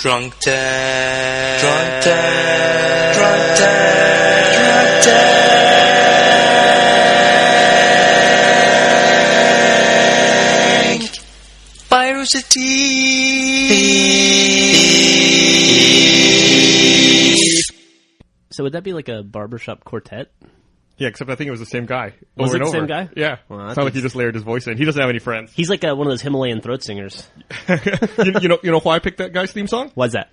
Drunk Tank. Drunk Tank. Drunk Tank. Drunk Tank. By Rooster Teeth. So would that be like a barbershop quartet? Yeah, except I think it was the same guy. Was over it and the same over. guy? Yeah. Well, it's not like he just layered his voice in. He doesn't have any friends. He's like one of those Himalayan throat singers. you know why I picked that guy's theme song? What's that?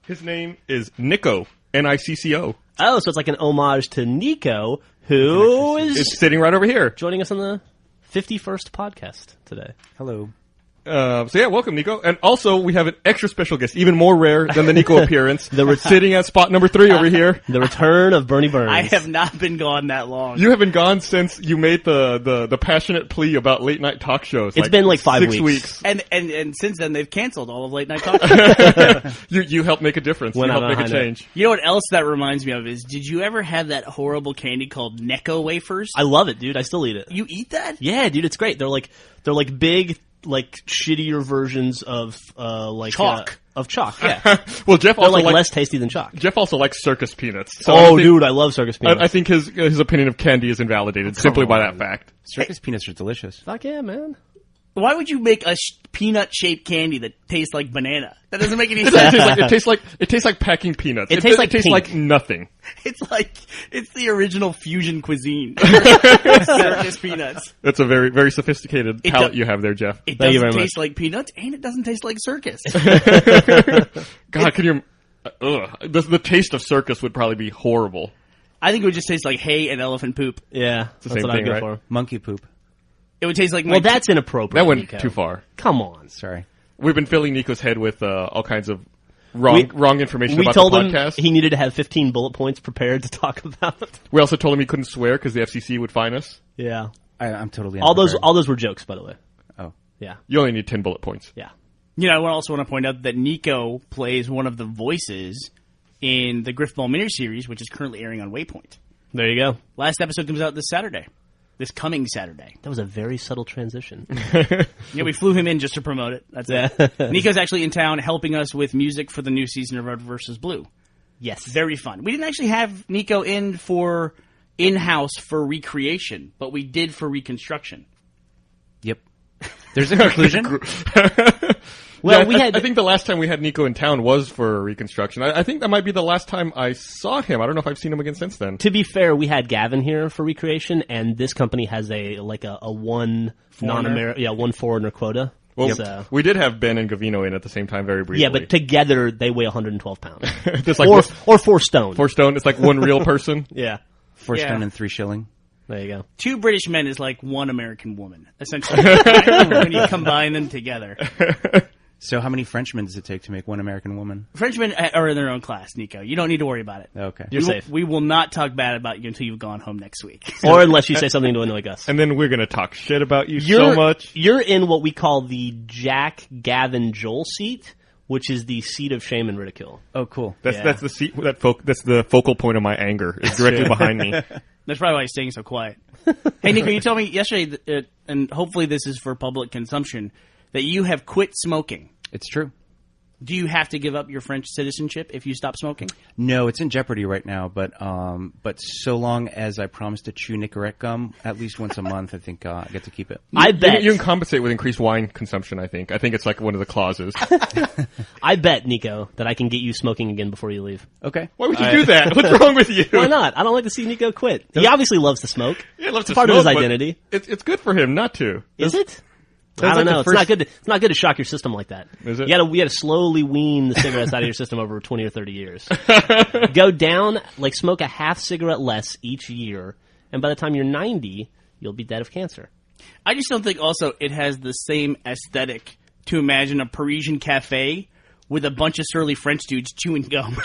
His name is Nico. N-I-C-C-O. Oh, so it's like an homage to Nico, who It's sitting right over here. joining us on the 51st podcast today. Hello. So yeah, welcome, Nico. And also, we have an extra special guest, even more rare than the Nico appearance. Sitting at spot number 3 over here. The return of Burnie Burns. I have not been gone that long. You haven't gone since you made the passionate plea about late night talk shows. It's been like 5 6 weeks. And since then, they've canceled all of Late Night Talk. You helped make a difference. Went You helped out make a on a high change. You know what else that reminds me of is, did you ever have that horrible candy called Necco wafers? I love it, dude. I still eat it. You eat that? Yeah, dude, it's great. They're like big, like shittier versions of Chalk. Of chalk. Yeah, Well, Jeff they're also like likes less tasty than chalk. Jeff also likes circus peanuts. So I Oh, think- dude, I love circus peanuts. I think his opinion of candy is invalidated simply by that fact. Circus peanuts are delicious. Fuck yeah, man. Why would you make a peanut-shaped candy that tastes like banana? That doesn't make any It sense. tastes like packing peanuts. It tastes like tastes pink. like nothing. It's the original fusion cuisine. Circus peanuts. That's a very, very sophisticated It palate do- you have there, Jeff. It Thank you doesn't very taste like peanuts, and it doesn't taste like circus. God, can you? The taste of circus would probably be horrible. I think it would just taste like hay and elephant poop. Yeah, the that's same what I'd thing, go right? for. Monkey poop. It would taste like Well, that's inappropriate. That went Nico. too far. Come on. Sorry. We've been filling Nico's head with all kinds of wrong information We about told the him podcast. he needed to have 15 bullet points prepared to talk about. We also told him he couldn't swear because the FCC would fine us. Yeah, I'm totally all unprepared. those were jokes, by the way. Oh. Yeah, You only need 10 bullet points. yeah. You know, I also want to point out that Nico plays one of the voices in the Griffball miniseries, which is currently airing on Waypoint. There you go. Last episode comes out this coming Saturday. That was a very subtle transition. Yeah, we flew him in just to promote it. That's it. Nico's actually in town helping us with music for the new season of Red vs. Blue. Yes. Very fun. We didn't actually have Nico in-house for recreation, but we did for reconstruction. Yep. There's a conclusion. Well, Yeah, I think the last time we had Nico in town was for reconstruction. I think that might be the last time I saw him. I don't know if I've seen him again since then. To be fair, we had Gavin here for recreation, and this company has a one non-American, one foreigner quota. Well, So- we did have Ben and Gavino in at the same time very briefly. yeah, but together they weigh 112 pounds, Just like or 4 stone. 4 stone, it's like one real person. Yeah, 4 Yeah. stone and 3 shilling. there you go. 2 British men is like 1 American woman, essentially, right? When you combine them together. So how many Frenchmen does it take to make 1 American woman? Frenchmen are in their own class, Nico. You don't need to worry about it. Okay. You're safe. We will not talk bad about you until you've gone home next week. Or unless you say something to annoy us. And then we're going to talk shit about you so much. You're in what we call the Jack, Gavin, Joel seat, which is the seat of shame and ridicule. Oh, cool. That's the seat, that's the focal point of my anger. Is directly behind me. That's probably why he's staying so quiet. Hey, Nico, you told me yesterday, and hopefully this is for public consumption, that you have quit smoking. It's true. Do you have to give up your French citizenship if you stop smoking? No, it's in jeopardy right now, but so long as I promise to chew Nicorette gum at least once a month, I think I get to keep it. I bet. You can compensate with increased wine consumption, I think. I think it's like one of the clauses. I bet, Nico, that I can get you smoking again before you leave. Okay. Why would you do that? What's wrong with you? Why not? I don't like to see Nico quit. He obviously loves to smoke. He loves It's to part smoke, of his but identity. It's good for him not to. Is it? That's I don't like know. the It's not good. It's not good to shock your system like that. Is it? You gotta slowly wean the cigarettes out of your system over 20 or 30 years. Go down, like smoke a half cigarette less each year, and by the time you're 90, you'll be dead of cancer. I just don't think also it has the same aesthetic to imagine a Parisian cafe with a bunch of surly French dudes chewing gum.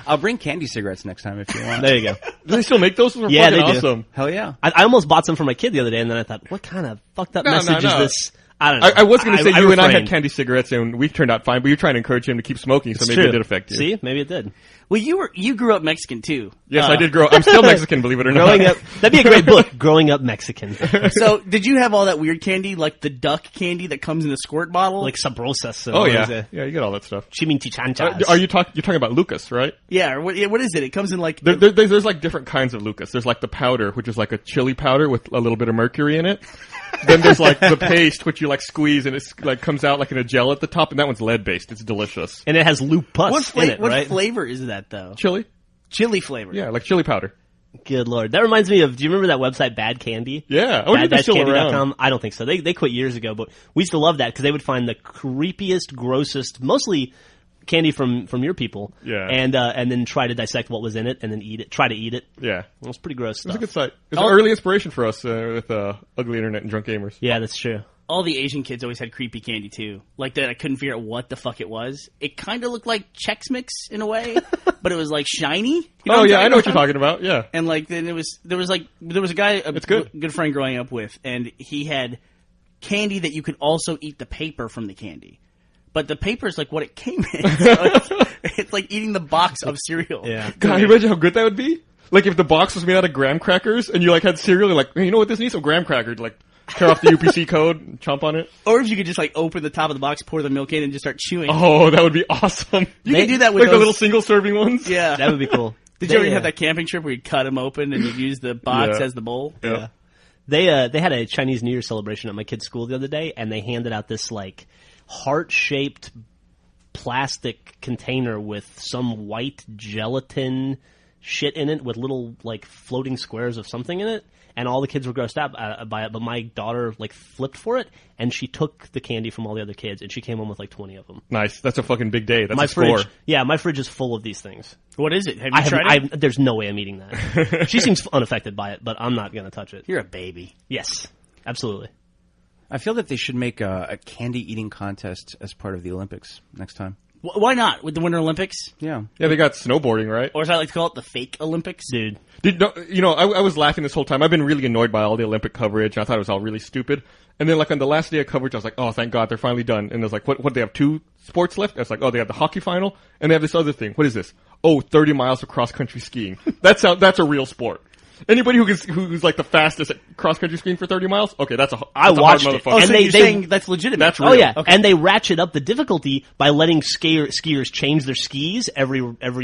I'll bring candy cigarettes next time if you want. There you go. Do they still make those? Those are Yeah, fucking they do. awesome. Hell yeah. I almost bought some for my kid the other day, and then I thought, what kind of fucked up message is this I don't know. I was going to say you and I had refrained. candy cigarettes and we turned out fine, but you're trying to encourage him to keep smoking, so maybe True. it did affect you. See, maybe it did. Well, you grew up Mexican too. Yes, I did grow up. I'm still Mexican, believe it or not. Growing up, that'd be a great book. Growing Up Mexican, So, did you have all that weird candy, like the duck candy that comes in a squirt bottle? like sabrosas. And Oh, all yeah. those, Yeah, you get all that stuff. chimichichanchas. Are you you're talking about Lucas, right? yeah. Or what is it? It comes in like There's like different kinds of Lucas. There's like the powder, which is like a chili powder with a little bit of mercury in it. Then there's like the paste, which you like squeeze and it's like comes out like in a gel at the top, and that one's lead based. It's delicious. And it has lupus in it, what right? flavor is that though? Chili? Chili flavor. Yeah, like chili powder. Good lord, that reminds me of. Do you remember that website Bad Candy? Yeah, I wonder if they're still around. Bad-candy.com? I don't think so. They quit years ago, but we used to love that because they would find the creepiest, grossest, mostly candy from your people. Yeah. And then try to dissect what was in it and then eat it. Try to eat it. Yeah. It was pretty gross It was stuff. a good site. It was an early inspiration for us with Ugly Internet and Drunk Gamers. Yeah, that's true. All the Asian kids always had creepy candy too. Like that, I couldn't figure out what the fuck it was. It kind of looked like Chex Mix in a way, but it was like shiny. You know Oh, yeah, I know what talking you're talking about. Yeah. And like then there was a guy, It's good. good friend growing up with, and he had candy that you could also eat the paper from the candy. But the paper is like what it came in. So it's like eating the box of cereal. Yeah. God, you imagine how good that would be? Like if the box was made out of graham crackers and you like had cereal, you're like, hey, you know what, this needs some graham crackers. Like tear off the UPC code and chomp on it. Or if you could just like open the top of the box, pour the milk in, and just start chewing. Oh, that would be awesome. You can do that with like those, the little single serving ones. Yeah. That would be cool. Did you ever have that camping trip where you'd cut them open and you'd use the box Yeah. as the bowl? Yeah. They had a Chinese New Year celebration at my kid's school the other day, and they handed out this like heart-shaped plastic container with some white gelatin shit in it with little like floating squares of something in it, and all the kids were grossed out by it, but my daughter like flipped for it and she took the candy from all the other kids and she came home with like 20 of them. Nice. That's a fucking big day. That's My a score. fridge, my fridge is full of these things. What is it? Have you tried it? There's no way I'm eating that. She seems unaffected by it, but I'm not going to touch it. You're a baby. Yes, absolutely. I feel that they should make a candy eating contest as part of the Olympics next time. Why not? With the Winter Olympics? Yeah. Yeah, they got snowboarding, right? Or as I like to call it, the fake Olympics? Dude. I was laughing this whole time. I've been really annoyed by all the Olympic coverage. I thought it was all really stupid. And then, like, on the last day of coverage, I was like, oh, thank God, they're finally done. And I was like, what, they have 2 sports left? I was like, oh, they have the hockey final, and they have this other thing. What is this? Oh, 30 miles of cross-country skiing. That's a real sport. Anybody who's like the fastest at cross-country skiing for 30 miles? Okay, that's a hard watched it. motherfucker. Oh, And so they- you're saying that's legitimate? That's real. Oh yeah, Okay. and they ratchet up the difficulty by letting skiers change their skis every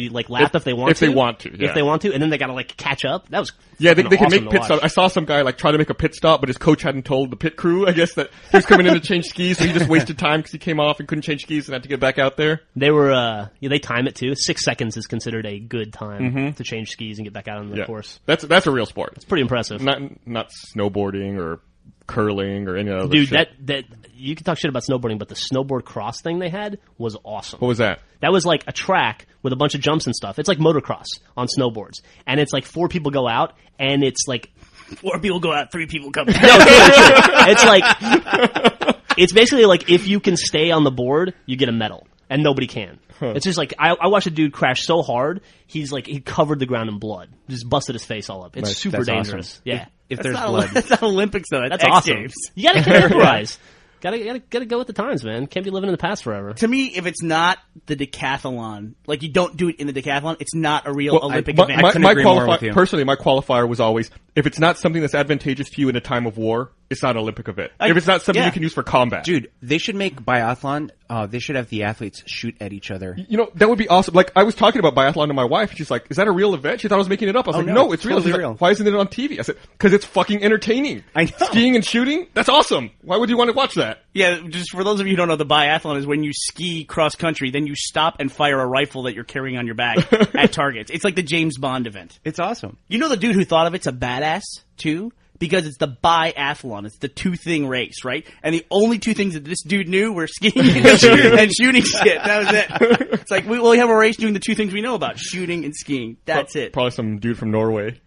like lap if they want if to. they want to, yeah. If they want to, and then they gotta like catch up. That was Yeah, they fucking can awesome make to pit watch. stops. I saw some guy like try to make a pit stop, but his coach hadn't told the pit crew, I guess, that he was coming in to change skis, so he just wasted time because he came off and couldn't change skis and had to get back out there. They were they time it too. 6 seconds is considered a good time to change skis and get back out on the Yeah, course. that's a real sport. It's pretty impressive. Not snowboarding or curling or any other Dude, shit. that you can talk shit about snowboarding, but the snowboard cross thing they had was awesome. What was that? That was like a track with a bunch of jumps and stuff. It's like motocross on snowboards, and it's like 4 people go out, and it's like 4 people go out, 3 people come no, it's like it's basically like if you can stay on the board, you get a medal, and nobody can. It's just like I watched a dude crash so hard, he covered the ground in blood, just busted his face all up. It's Nice. super That's dangerous. awesome. Yeah, If That's there's not, blood. that's not Olympics, though. That's that's X awesome. Games. You gotta contemporize. Gotta go with the times, man. Can't be living in the past forever. To me, if it's not the decathlon, like you don't do it in the decathlon, it's not a real Olympic my, event. my, couldn't my agree more with you. personally, my qualifier was always, if it's not something that's advantageous to you in a time of war, it's not an Olympic event. If it's not something yeah. you can use for combat. Dude, they should make biathlon. They should have the athletes shoot at each other. You know, that would be awesome. Like, I was talking about biathlon to my wife, and she's like, is that a real event? She thought I was making it up. I was like, no, no, it's it's real. totally She's real. like, why isn't it on TV? I said, because it's fucking entertaining. I know. Skiing and shooting? That's awesome. Why would you want to watch that? Yeah, just for those of you who don't know, the biathlon is when you ski cross country, then you stop and fire a rifle that you're carrying on your back at targets. It's like the James Bond event. It's awesome. You know the dude who thought of it's a badass, too? Because it's the biathlon. It's the 2-thing race, right? And the only 2 things that this dude knew were skiing and shooting shit. That was it. It's like, we have a race doing the 2 things we know about, shooting and skiing. That's it. Probably some dude from Norway.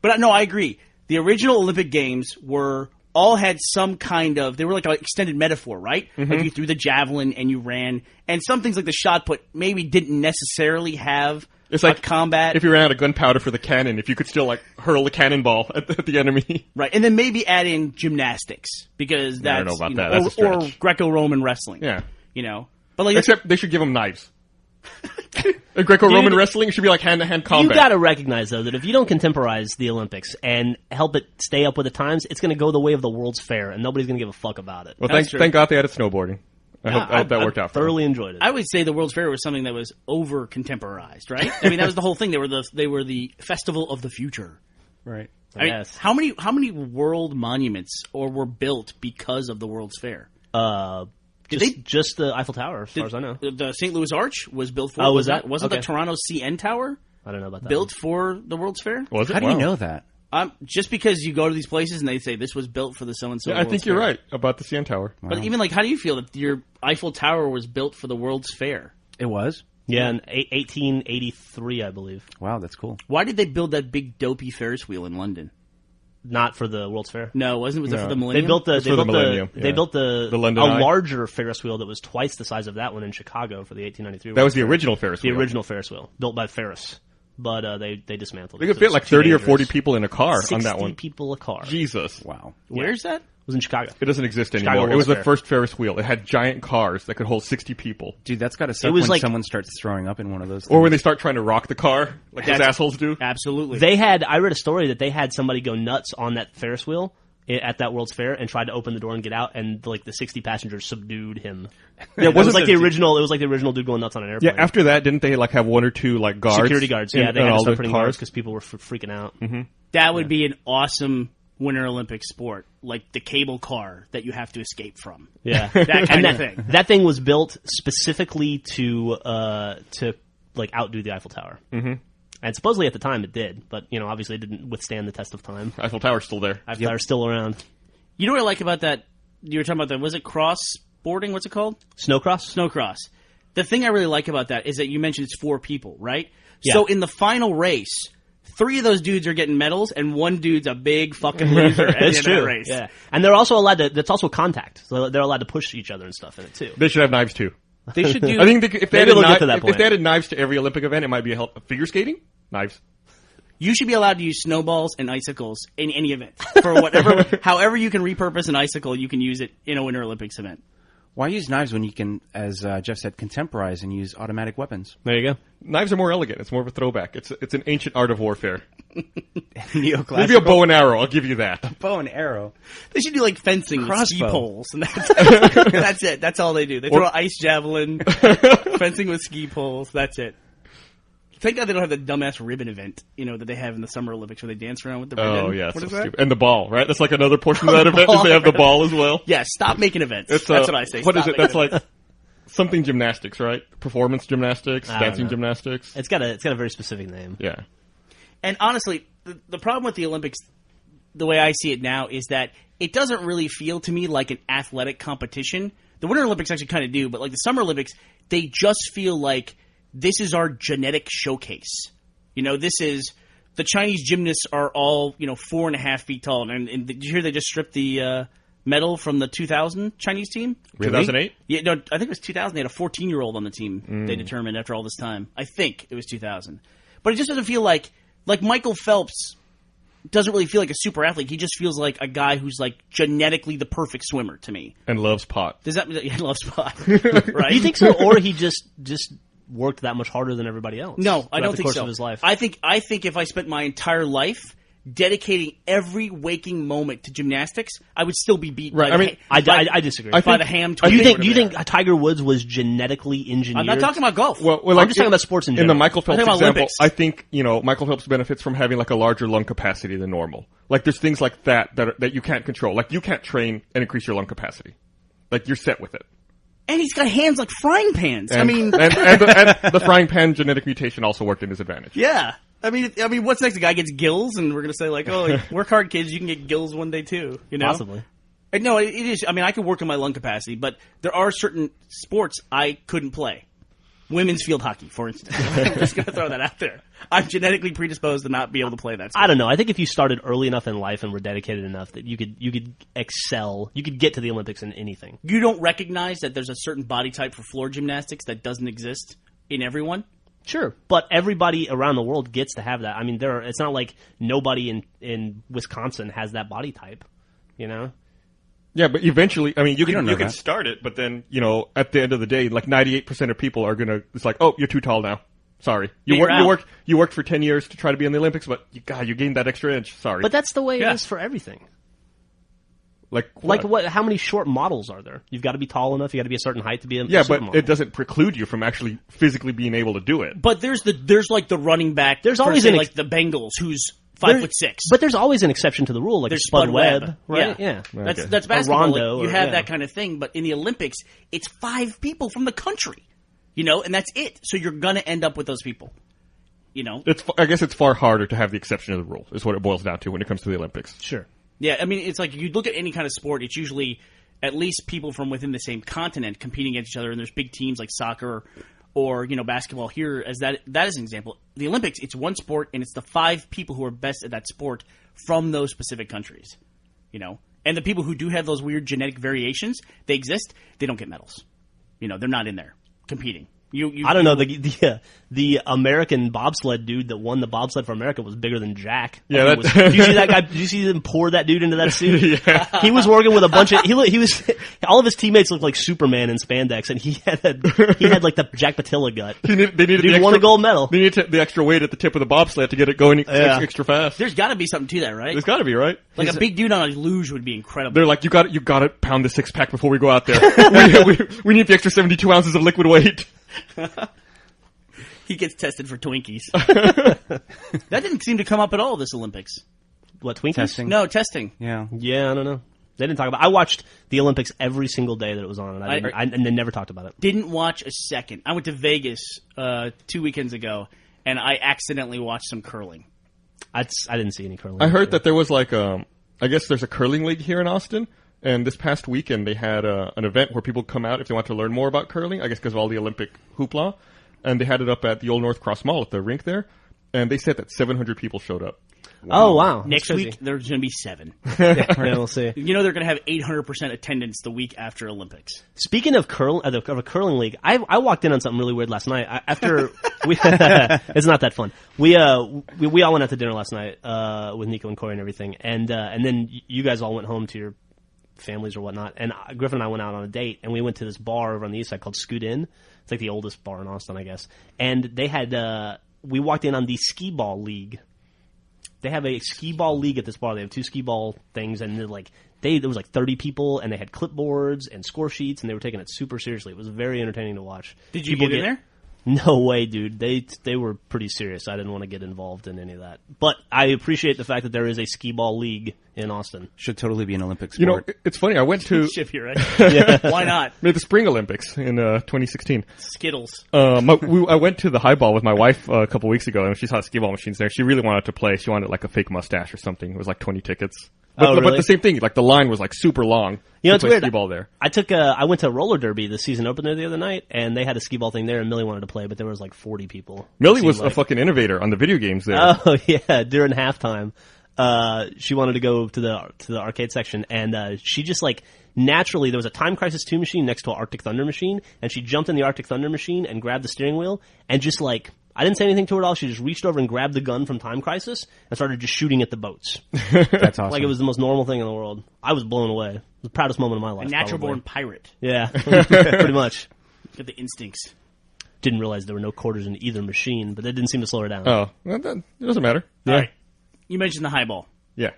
But no, I agree. The original Olympic Games all had some kind of, they were like an extended metaphor, right? Like you threw the javelin and you ran. And some things like the shot put maybe didn't necessarily have It's like combat. if you ran out of gunpowder for the cannon, if you could still like hurl a cannonball at the enemy. Right, and then maybe add in gymnastics because that's I don't know about you know, that. That's a or stretch. Greco-Roman wrestling. Yeah. You know, but like Except they should give them knives. In Greco-Roman wrestling, it should be like hand-to-hand combat. You got to recognize, though, that if you don't contemporize the Olympics and help it stay up with the times, it's going to go the way of the World's Fair, and nobody's going to give a fuck about it. Well, That's true. thank God they added snowboarding. I hope that worked out for them. Thoroughly enjoyed it. I would say the World's Fair was something that was over contemporized, right? I mean, that was the whole thing. They were the festival of the future. Right. I mean, Yes. how many world monuments were built because of the World's Fair? Just the Eiffel Tower, as far as I know. The St. Louis Arch was built for. Oh, was that? Wasn't Okay. the Toronto CN Tower I don't know about that. built for the World's Fair? Was it? How do you Wow. know that? Just because you go to these places and they say this was built for the so-and-so. Yeah, I think you're right about the CN Tower. But even like, how do you feel that your Eiffel Tower was built for the World's Fair? It was? Yeah, in 1883, I believe. Wow, that's cool. Why did they build that big dopey Ferris wheel in London? Not for the World's Fair. No, was it for the They Millennium? built for the Millennium, they yeah. built the London a Eye. larger Ferris wheel that was twice the size of that one in Chicago for the 1893. That was the original Ferris the wheel. original Ferris wheel built by Ferris, but they dismantled it. They could so fit it's like too 30 or dangerous. 40 people in a car 60 on that one. people a car. Jesus. Wow. Where's that? It was in Chicago. It doesn't exist Chicago anymore. It was World's the Fair. first Ferris wheel. It had giant cars that could hold 60 people. Dude, that's got to suck was when like- someone starts throwing up in one of those things. Or when they start trying to rock the car, like those That's- assholes do. Absolutely. I read a story that they had somebody go nuts on that Ferris wheel at that World's Fair and tried to open the door and get out, and like the 60 passengers subdued him. Yeah, It was wasn't like the- the original. It was like the original dude going nuts on an Yeah, airplane. after that, didn't they like have one or two like guards? Security guards. Yeah, they in had to all start the putting guards cars. because people were freaking out. That would be an awesome Winter Olympic sport, like the cable car that you have to escape from. Yeah, That kind and of thing. That thing was built specifically to like outdo the Eiffel Tower. Mm-hmm. And supposedly at the time it did, but you know, obviously it didn't withstand the test of time. Eiffel Tower's still there. Eiffel Tower's still around. You know what I like about that? You were talking about that. Was it cross boarding? What's it called? Snowcross. Snowcross. The thing I really like about that is that you mentioned it's 4 people, right? Yeah. So in the final race, 3 of those dudes are getting medals, and 1 dude's a big fucking loser at the end It's of true. the race. Yeah, and they're also allowed to. That's also contact, so they're allowed to push each other and stuff in it too. They should have knives too. They should do. I think if they Maybe added they'll get to that if point. they added knives to every Olympic event, it might be a help. Figure skating, knives. You should be allowed to use snowballs and icicles in any event for whatever, however you can repurpose an icicle, you can use it in a Winter Olympics event. Why use knives when you can, as Jeff said, contemporize and use automatic weapons? There you go. Knives are more elegant. It's more of a throwback. It's an ancient art of warfare. Neoclassical. Maybe a bow and arrow. I'll give you that. bow and arrow. They should do like fencing with ski Crossbow. poles, and that's it. That's all they do. They throw an ice javelin, fencing with ski poles. That's it. Thank God they don't have the dumbass ribbon event, you know, that they have in the Summer Olympics where they dance around with the ribbon. Oh yeah, What so is that? stupid. And the ball, right? That's like another portion of that event. Is they have the ball as well. Yeah, stop making events. It's, That's what I say. What is Stop it? That's making like something gymnastics, right? Performance gymnastics, I don't dancing know. gymnastics. It's got a very specific name. Yeah. And honestly, the problem with the Olympics, the way I see it now, is that it doesn't really feel to me like an athletic competition. The Winter Olympics actually kind of do, but like the Summer Olympics, they just feel like this is our genetic showcase. You know, this is the Chinese gymnasts are all 4.5 feet tall, and did you hear they just stripped the medal from the 2000 Chinese team? 2008. Yeah, no, I think it was 2000. They had a 14-year-old on the team. They determined after all this time. I think it was 2000, but it just doesn't feel like Michael Phelps doesn't really feel like a super athlete. He just feels like a guy who's like genetically the perfect swimmer to me. And loves pot. Does that mean he loves pot? Right? Do you think so, or he just worked that much harder than everybody else? No, I throughout don't the think course so. Of his life. I think if I spent my entire life dedicating every waking moment to gymnastics, I would still be beat. Right, By I mean, I disagree. I by think- the ham. do you twig or think whatever. Tiger Woods was genetically engineered? I'm not talking about golf. Well, I'm like just talking about sports in In the general. Michael Phelps I'm talking about example, Olympics. I think Michael Phelps benefits from having like a larger lung capacity than normal. Like there's things like that you can't control. Like you can't train and increase your lung capacity. Like you're set with it. And he's got hands like frying pans. And, I mean, and the frying pan genetic mutation also worked in his advantage. yeah. I mean, what's next? The guy gets gills, and we're gonna say like, "Oh, like, work hard, kids. You can get gills one day too." You know, Possibly. And no, it is. I mean, I could work on my lung capacity, but there are certain sports I couldn't play. Women's field hockey, for instance. I'm just gonna throw that out there. I'm genetically predisposed to not be able to play that sport. I don't know. I think if you started early enough in life and were dedicated enough that you could excel, you could get to the Olympics in anything. You don't recognize that there's a certain body type for floor gymnastics that doesn't exist in everyone. Sure, but everybody around the world gets to have that. I mean, it's not like nobody in Wisconsin has that body type, you know? Yeah, but eventually, I mean, you can that. start it, but then, at the end of the day, like 98% of people are gonna, it's like, oh, you're too tall now. Sorry. You worked for 10 years to try to be in the Olympics, but you gained that extra inch. Sorry. But that's the way it is for everything. Like what? How many short models are there? You've got to be tall enough. You got to be a certain height to be a but supermodel. it doesn't preclude you from actually physically being able to do it. But there's like the running back. There's for, always say, an like the Bengals, who's 5'6". But there's always an exception to the rule, like There's Spud Webb, right? Yeah. Okay. That's basketball. Rondo, you have that kind of thing, but in the Olympics, it's 5 people from the country, and that's it. So you're gonna end up with those people, I guess it's far harder to have the exception of the rule, is what it boils down to when it comes to the Olympics. Sure. Yeah, I mean, it's like you look at any kind of sport, it's usually at least people from within the same continent competing against each other, and there's big teams like soccer or basketball here as that is an example. The Olympics, it's one sport, and it's the 5 people who are best at that sport from those specific countries, And the people who do have those weird genetic variations, they exist, they don't get medals. They're not in there competing. I don't know. The American bobsled dude that won the bobsled for America was bigger than Jack. Yeah, did you see that guy? Did you see them pour that dude into that suit? Yeah. He was working with a bunch of. He was. All of his teammates looked like Superman in spandex, and he had like the Jack Patilla gut. They needed Dude won a gold medal. They needed the extra weight at the tip of the bobsled to get it going extra fast. There's got to be something to that, right? There's got to be, right? Like a big dude on a luge would be incredible. They're like, you got to pound the 6-pack before we go out there. we need the extra 72 ounces of liquid weight. He gets tested for Twinkies. That didn't seem to come up at all this Olympics. What, Twinkies? Testing. No, testing. Yeah. Yeah, I don't know. They didn't talk about. I watched the Olympics every single day that it was on, and they never talked about it. Didn't watch a second. I went to Vegas 2 weekends ago, and I accidentally watched some curling. I didn't see any curling. I heard that there was like I guess there's a curling league here in Austin, and this past weekend they had an event where people come out if they want to learn more about curling. I guess because of all the Olympic hoopla, and they had it up at the Old North Cross Mall at the rink there, and they said that 700 people showed up. Oh, wow. Next week, there's going to be 7. Yeah, we'll see. They're going to have 800% attendance the week after Olympics. Speaking of of a curling league, I walked in on something really weird last night. After it's not that fun. We all went out to dinner last night with Nico and Corey and everything, and then you guys all went home to your families or whatnot. And Griffin and I went out on a date, and we went to this bar over on the east side called Scoot Inn. It's like the oldest bar in Austin, I guess. And they had we walked in on the skee ball league. They have a skee ball league at this bar. They have 2 skee ball things, and there was like 30 people, and they had clipboards and score sheets, and they were taking it super seriously. It was very entertaining to watch. Did you get in there? No way, dude. They were pretty serious. I didn't want to get involved in any of that. But I appreciate the fact that there is a skee ball league in Austin. Should totally be an Olympic sport. It's funny. I went to Ship here, right? Yeah. Why not? the Spring Olympics in 2016. Skittles. I went to the highball with my wife a couple weeks ago, and she saw skee ball machines there. She really wanted to play. She wanted like a fake mustache or something. It was like 20 tickets. But the same thing. Like the line was like super long. It's weird. Skee ball there. I went to roller derby, the season opener the other night, and they had a skee ball thing there, and Millie wanted to play, but there was like 40 people. Millie was a fucking innovator on the video games there. Oh yeah, during halftime, she wanted to go to the arcade section, and she just like naturally there was a Time Crisis 2 machine next to an Arctic Thunder machine, and she jumped in the Arctic Thunder machine and grabbed the steering wheel, and just like. I didn't say anything to her at all. She just reached over and grabbed the gun from Time Crisis and started just shooting at the boats. That's awesome. Like it was the most normal thing in the world. I was blown away. It was the proudest moment of my life. A natural-born pirate. Yeah, pretty much. Got the instincts. Didn't realize there were no quarters in either machine, but that didn't seem to slow her down. Oh, well, it doesn't matter. All right. You mentioned the highball. Yeah.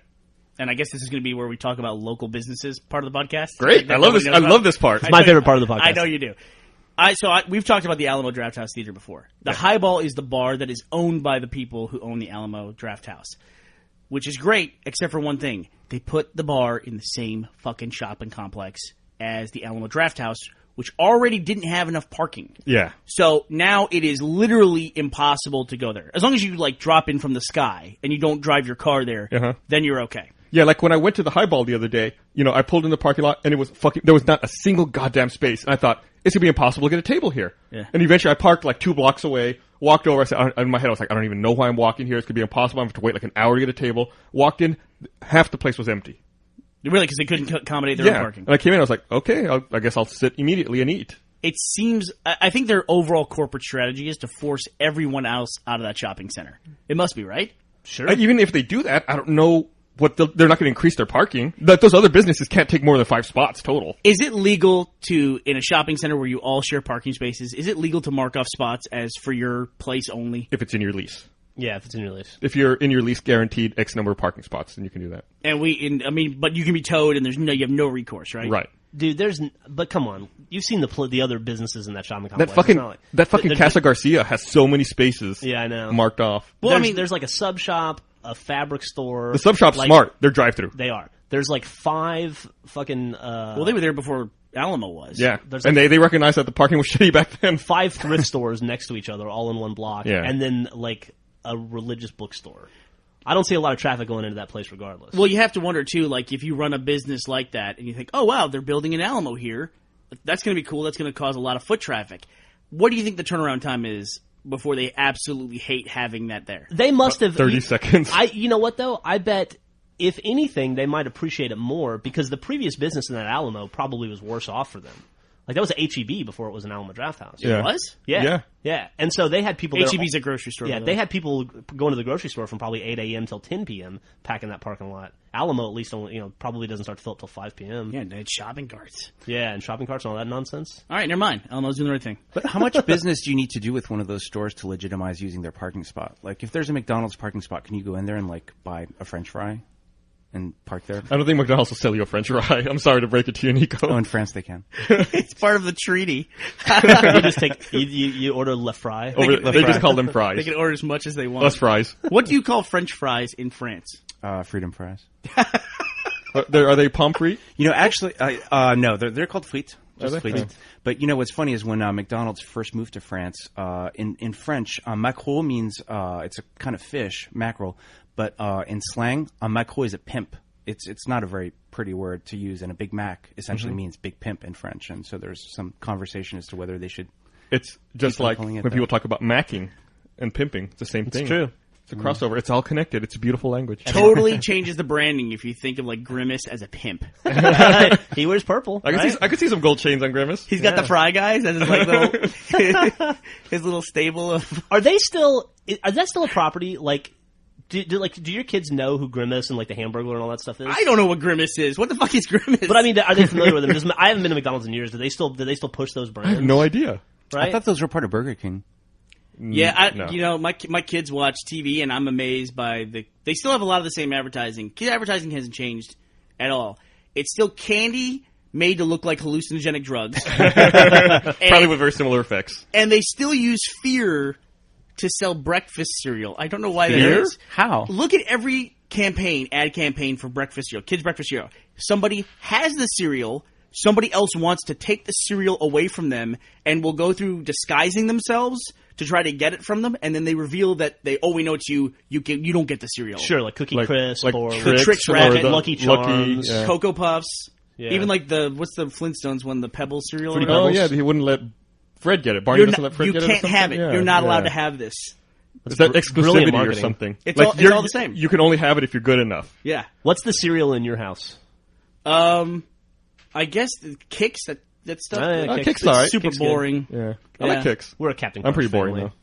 And I guess this is going to be where we talk about local businesses part of the podcast. Great. I love this. I love this part. It's my favorite part of the podcast. I know you do. We've talked about the Alamo Drafthouse Theater before. The Highball is the bar that is owned by the people who own the Alamo Drafthouse, which is great, except for one thing. They put the bar in the same fucking shopping complex as the Alamo Drafthouse, which already didn't have enough parking. Yeah. So now it is literally impossible to go there. As long as you like drop in from the sky and you don't drive your car there, then you're okay. Yeah, like when I went to the Highball the other day, I pulled in the parking lot and it was there was not a single goddamn space. And I thought, it's going to be impossible to get a table here. Yeah. And eventually I parked like 2 blocks away, walked over, I said, in my head I was like, I don't even know why I'm walking here. It's going to be impossible. I'm going to have to wait like an hour to get a table. Walked in, half the place was empty. Really? Because they couldn't accommodate their own parking. And I came in, I was like, okay, I guess I'll sit immediately and eat. it seems, I think their overall corporate strategy is to force everyone else out of that shopping center. It must be, right? Sure. Even if they do that, I don't know what they're not going to increase their parking. Those other businesses can't take more than 5 spots total. Is it legal to, in a shopping center where you all share parking spaces, is it legal to mark off spots as for your place only? If it's in your lease. Yeah, if it's in your lease. If you're in your lease guaranteed X number of parking spots, then you can do that. And but you can be towed and you have no recourse, right? Right. Dude, but come on. You've seen the other businesses in that shopping complex. That fucking Casa Garcia has so many spaces. Yeah, I know. Marked off. Well, there's like a sub shop, a fabric store. The sub shop's smart. They're drive-through. They are. There's like 5 fucking. Well, they were there before Alamo was. Yeah, There's and they recognized that the parking was shitty back then. 5 thrift stores next to each other, all in one block. Yeah. And then like a religious bookstore. I don't see a lot of traffic going into that place regardless. Well, you have to wonder, too, like, if you run a business like that and you think, oh, wow, they're building an Alamo here. That's going to be cool. That's going to cause a lot of foot traffic. What do you think the turnaround time is before they absolutely hate having that there? They must have... 30 seconds. You know what, though? I bet, if anything, they might appreciate it more because the previous business in that Alamo probably was worse off for them. Like, that was a H-E-B before it was an Alamo Draft House. It was? Yeah. And so they had people... H-E-B's a grocery store. Yeah, they had people going to the grocery store from probably 8 a.m. till 10 p.m. packing that parking lot. Alamo, at least, probably doesn't start to fill up till 5 p.m. Yeah, they had shopping carts. Yeah, and shopping carts and all that nonsense. All right, never mind. Alamo's doing the right thing. But how much business do you need to do with one of those stores to legitimize using their parking spot? Like, if there's a McDonald's parking spot, can you go in there and, like, buy a French fry and park there? I don't think McDonald's will sell you a French fry. I'm sorry to break it to you, Nico. Oh, in France they can. It's part of the treaty. You just you order Le Fry. They just call them fries. They can order as much as they want. Less fries. What do you call French fries in France? Freedom fries. Are they pommes frites? Actually, no, they're called frites. Just Are they? frites. But what's funny is when McDonald's first moved to France, in French, mackerel means it's a kind of fish, mackerel. But in slang, a mackerel is a pimp. It's not a very pretty word to use, and a Big Mac essentially means big pimp in French. And so there's some conversation as to whether they should. It's just like calling it when people talk about macking and pimping. It's the same thing. It's true. It's a crossover. It's all connected. It's a beautiful language. Totally changes the branding if you think of like Grimace as a pimp. He wears purple. I could see some gold chains on Grimace. He's got the Fry Guys as his like little his little stable of. Are that still a property? Like, do your kids know who Grimace and like the Hamburglar and all that stuff is? I don't know what Grimace is. What the fuck is Grimace? But I mean, are they familiar with them? I haven't been to McDonald's in years. Do they still push those brands? I have no idea. Right? I thought those were part of Burger King. Yeah, No. my kids watch TV, and I'm amazed by they still have a lot of the same advertising. Kid advertising hasn't changed at all. It's still candy made to look like hallucinogenic drugs. Probably with very similar effects. And they still use fear to sell breakfast cereal. I don't know why that Fear? is. How? Look at every ad campaign for breakfast cereal, kids' breakfast cereal. Somebody has the cereal. Somebody else wants to take the cereal away from them and will go through disguising themselves to try to get it from them, and then they reveal that we know it's you. You don't get the cereal. Sure, like Cookie Crisp or Trix or Rabbit, the Lucky Charms. yeah. Cocoa Puffs. Yeah. Even like what's the Flintstones one, the Pebble cereal? Fruity or whatever? Oh yeah, he wouldn't let Fred get it. Barney doesn't let Fred you get it. can't have it. Yeah, You're not allowed yeah. to have this. Is that brilliant exclusivity or marketing. something? It's all the same. You can only have it if you're good enough. Yeah. What's the cereal in your house? I guess the Kicks, that stuff. Oh, yeah, Kicks it's all right. super Kicks good. boring. Yeah, I Yeah. like Kicks. We're a Captain Crunch I'm pretty boring family. though.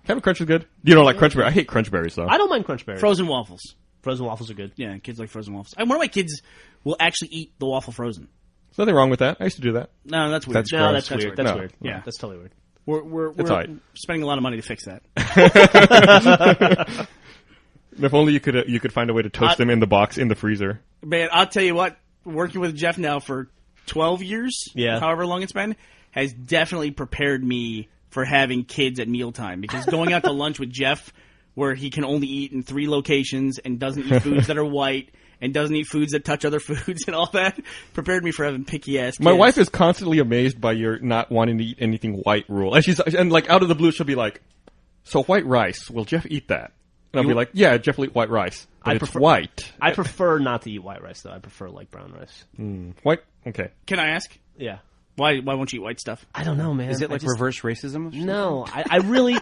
Captain Crunch is good. You don't like Crunch Berries? I hate Crunch Berries though. I don't mind Crunch Berries. Frozen waffles. Frozen waffles are good. Yeah, kids like frozen waffles. One of my kids will actually eat the waffle frozen. There's nothing wrong with that. I used to do that. No, that's weird. That's No, gross. that's weird. That's No. weird. Yeah. That's totally weird. We're It's all right. spending a lot of money to fix that. If only you could find a way to toast them in the box in the freezer. Man, I'll tell you what, working with Jeff now for 12 years, Yeah. however long it's been, has definitely prepared me for having kids at mealtime. Because going out to lunch with Jeff, where he can only eat in 3 locations and doesn't eat foods that are white and doesn't eat foods that touch other foods and all that, prepared me for having picky-ass kids. My wife is constantly amazed by your not wanting to eat anything white rule. And like out of the blue, she'll be like, "So white rice, will Jeff eat that?" And I'll be like, "Yeah, Jeff will eat white rice, but it's white." I prefer not to eat white rice though. I prefer like brown rice. White? Okay. Can I ask? Yeah. Why won't you eat white stuff? I don't know, man. Is it like reverse racism? No, I really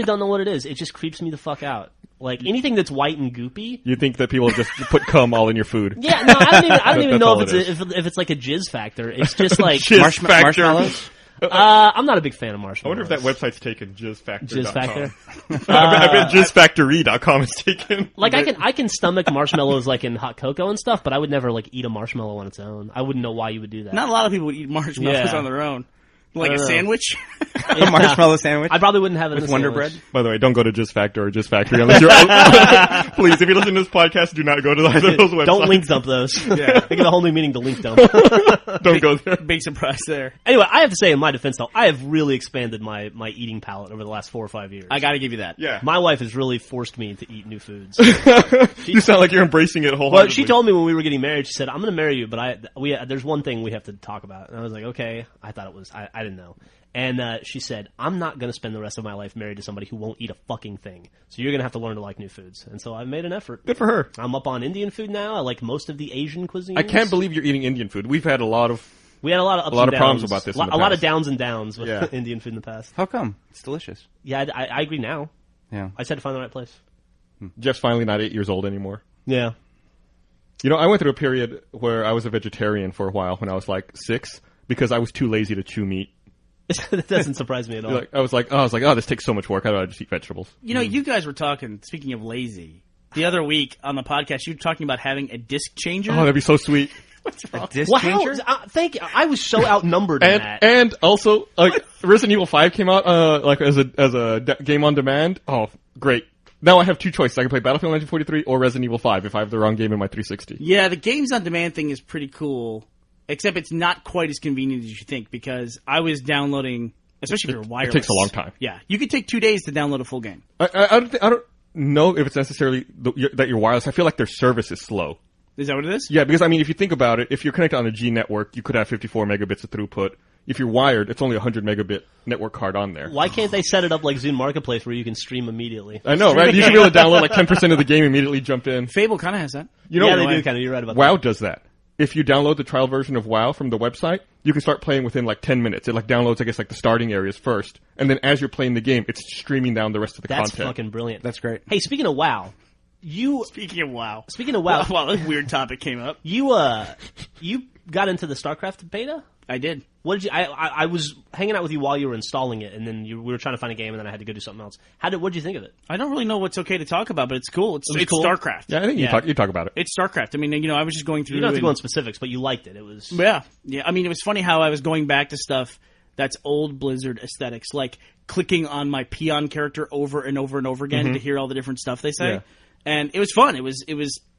don't know what it is. It just creeps me the fuck out. Like anything that's white and goopy. You think that people just put cum all in your food? Yeah, no, I don't even That's know all if it it's if it's like a jizz factor. It's just like Jizz factor. Marshmallows? I'm not a big fan of I marshmallows. wonder if that website's taken, jizzfactor.com. Jizz Factor? I bet jizzfactory.com is taken. Like I can stomach marshmallows like in hot cocoa and stuff, but I would never like eat a marshmallow on its own. I wouldn't know why you would do that. Not a lot of people would eat marshmallows Yeah. on their own. Like I a don't know. sandwich? A marshmallow sandwich I probably wouldn't have it in with a Wonder sandwich. Bread. By the way, don't go to JizzFactor or JizzFactory unless you're please, if you listen to this podcast, do not go to either of those websites. Don't link dump those. Yeah. They give a whole new meaning to link dump. Don't go there. Big surprise there. Anyway, I have to say in my defense though, I have really expanded my eating palate over the last 4 or 5 years. I gotta give you that. Yeah. My wife has really forced me to eat new foods. You sound like you're embracing it wholeheartedly. Well, she told me when we were getting married, she said, "I'm going to marry you, but there's one thing we have to talk about." And I was like, "Okay." I thought it was I didn't know. And she said, "I'm not going to spend the rest of my life married to somebody who won't eat a fucking thing. So you're going to have to learn to like new foods." And so I've made an effort. Good for her. I'm up on Indian food now. I like most of the Asian cuisine. I can't believe you're eating Indian food. We've had a lot of we had a lot of ups a lot and of problems downs. about this A in the lot of past. downs and downs with Yeah. Indian food in the past. How come? It's delicious. Yeah, I agree now. Yeah. I just had to find the right place. Jeff's finally not 8 years old anymore. Yeah. You know, I went through a period where I was a vegetarian for a while when I was like 6 because I was too lazy to chew meat. That doesn't surprise me at all. I was like, oh, this takes so much work. I'd rather just eat vegetables. You know, you guys were talking, speaking of lazy, the other week on the podcast, you were talking about having a disc changer. Oh, that'd be so sweet. What's wrong? Disc Wow, changer? thank you. I was so outnumbered in that. And also, like, Resident Evil 5 came out, like, as a game on demand. Oh, great. Now I have two choices. I can play Battlefield 1943 or Resident Evil 5 if I have the wrong game in my 360. Yeah, the games on demand thing is pretty cool, except it's not quite as convenient as you think because I was downloading, especially if you're wireless. It takes a long time. Yeah, you could take 2 days to download a full game. I don't know if it's necessarily that you're wireless. I feel like their service is slow. Is that what it is? Yeah, because I mean, if you think about it, if you're connected on a G network, you could have 54 megabits of throughput. If you're wired, it's only a 100 megabit network card on there. Why can't they set it up like Zune Marketplace where you can stream immediately? I know, right? You should be able to download like 10% of the game immediately, jump in. Fable kind of has that. You know, yeah, they do kind of. You're right about WoW does that. If you download the trial version of WoW from the website, you can start playing within like 10 minutes. It like downloads, I guess, like the starting areas first, and then as you're playing the game, it's streaming down the rest of the that. That's content. fucking brilliant. That's great. Hey, speaking of WoW, Speaking of WoW. WoW, Wow, a weird topic came up. you got into the StarCraft beta? I did. What did you? I was hanging out with you while you were installing it, and then we were trying to find a game, and then I had to go do something else. What did you think of it? I don't really know what's okay to talk about, but it's cool. It's cool? StarCraft. Yeah, I think Yeah. you talk about it. It's StarCraft. I mean, you know, I was just going through. You don't have to and- go on specifics, but you liked it. It was Yeah. I mean, it was funny how I was going back to stuff that's old Blizzard aesthetics, like clicking on my peon character over and over and over again to hear all the different stuff they say. Yeah. And it was fun.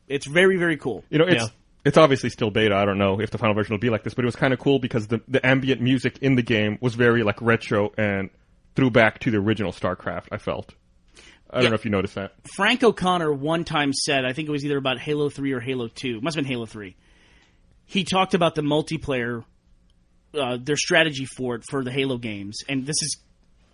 It's very, very cool. You know, Yeah. it's obviously still beta. I don't know if the final version will be like this, but it was kind of cool because the ambient music in the game was very like retro and threw back to the original StarCraft. I felt. I don't know if you noticed that. Frank O'Connor one time said, I think it was either about Halo 3 or Halo 2. It must have been Halo 3. He talked about the multiplayer, their strategy for it for the Halo games. And this is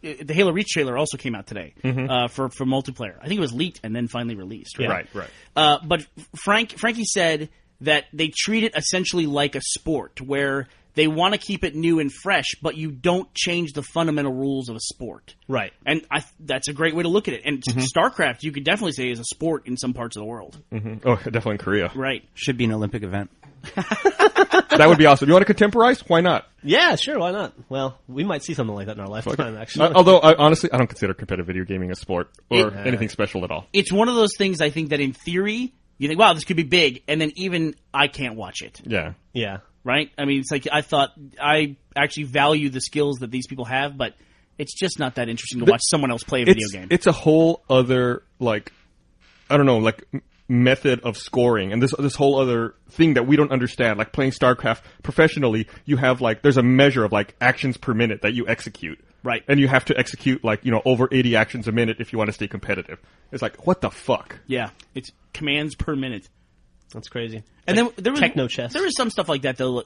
the Halo Reach trailer also came out today for multiplayer. I think it was leaked and then finally released. Right. Right. But Frankie said that they treat it essentially like a sport, where they want to keep it new and fresh, but you don't change the fundamental rules of a sport. right. And that's a great way to look at it. And StarCraft, you could definitely say, is a sport in some parts of the world. Oh, definitely in Korea. Right. Should be an Olympic event. That would be awesome. You want to contemporize? Why not? Yeah, sure. Why not? Well, we might see something like that in our lifetime. Actually, Although, honestly, I don't consider competitive video gaming a sport or anything special at all. It's one of those things, I think, that in theory, you think, wow, this could be big, and then even I can't watch it. Yeah. yeah. Right? I mean, it's like I actually value the skills that these people have, but it's just not that interesting to watch someone else play a video game. It's a whole other, like, I don't know, like, method of scoring, and this whole other thing that we don't understand. Like, playing StarCraft professionally, you have, like, there's a measure of, like, actions per minute that you execute. Right. And you have to execute, like, you know, over 80 actions a minute if you want to stay competitive. It's like, what the fuck? Yeah. It's commands per minute. That's crazy. And then there was techno chess. There was some stuff like that though.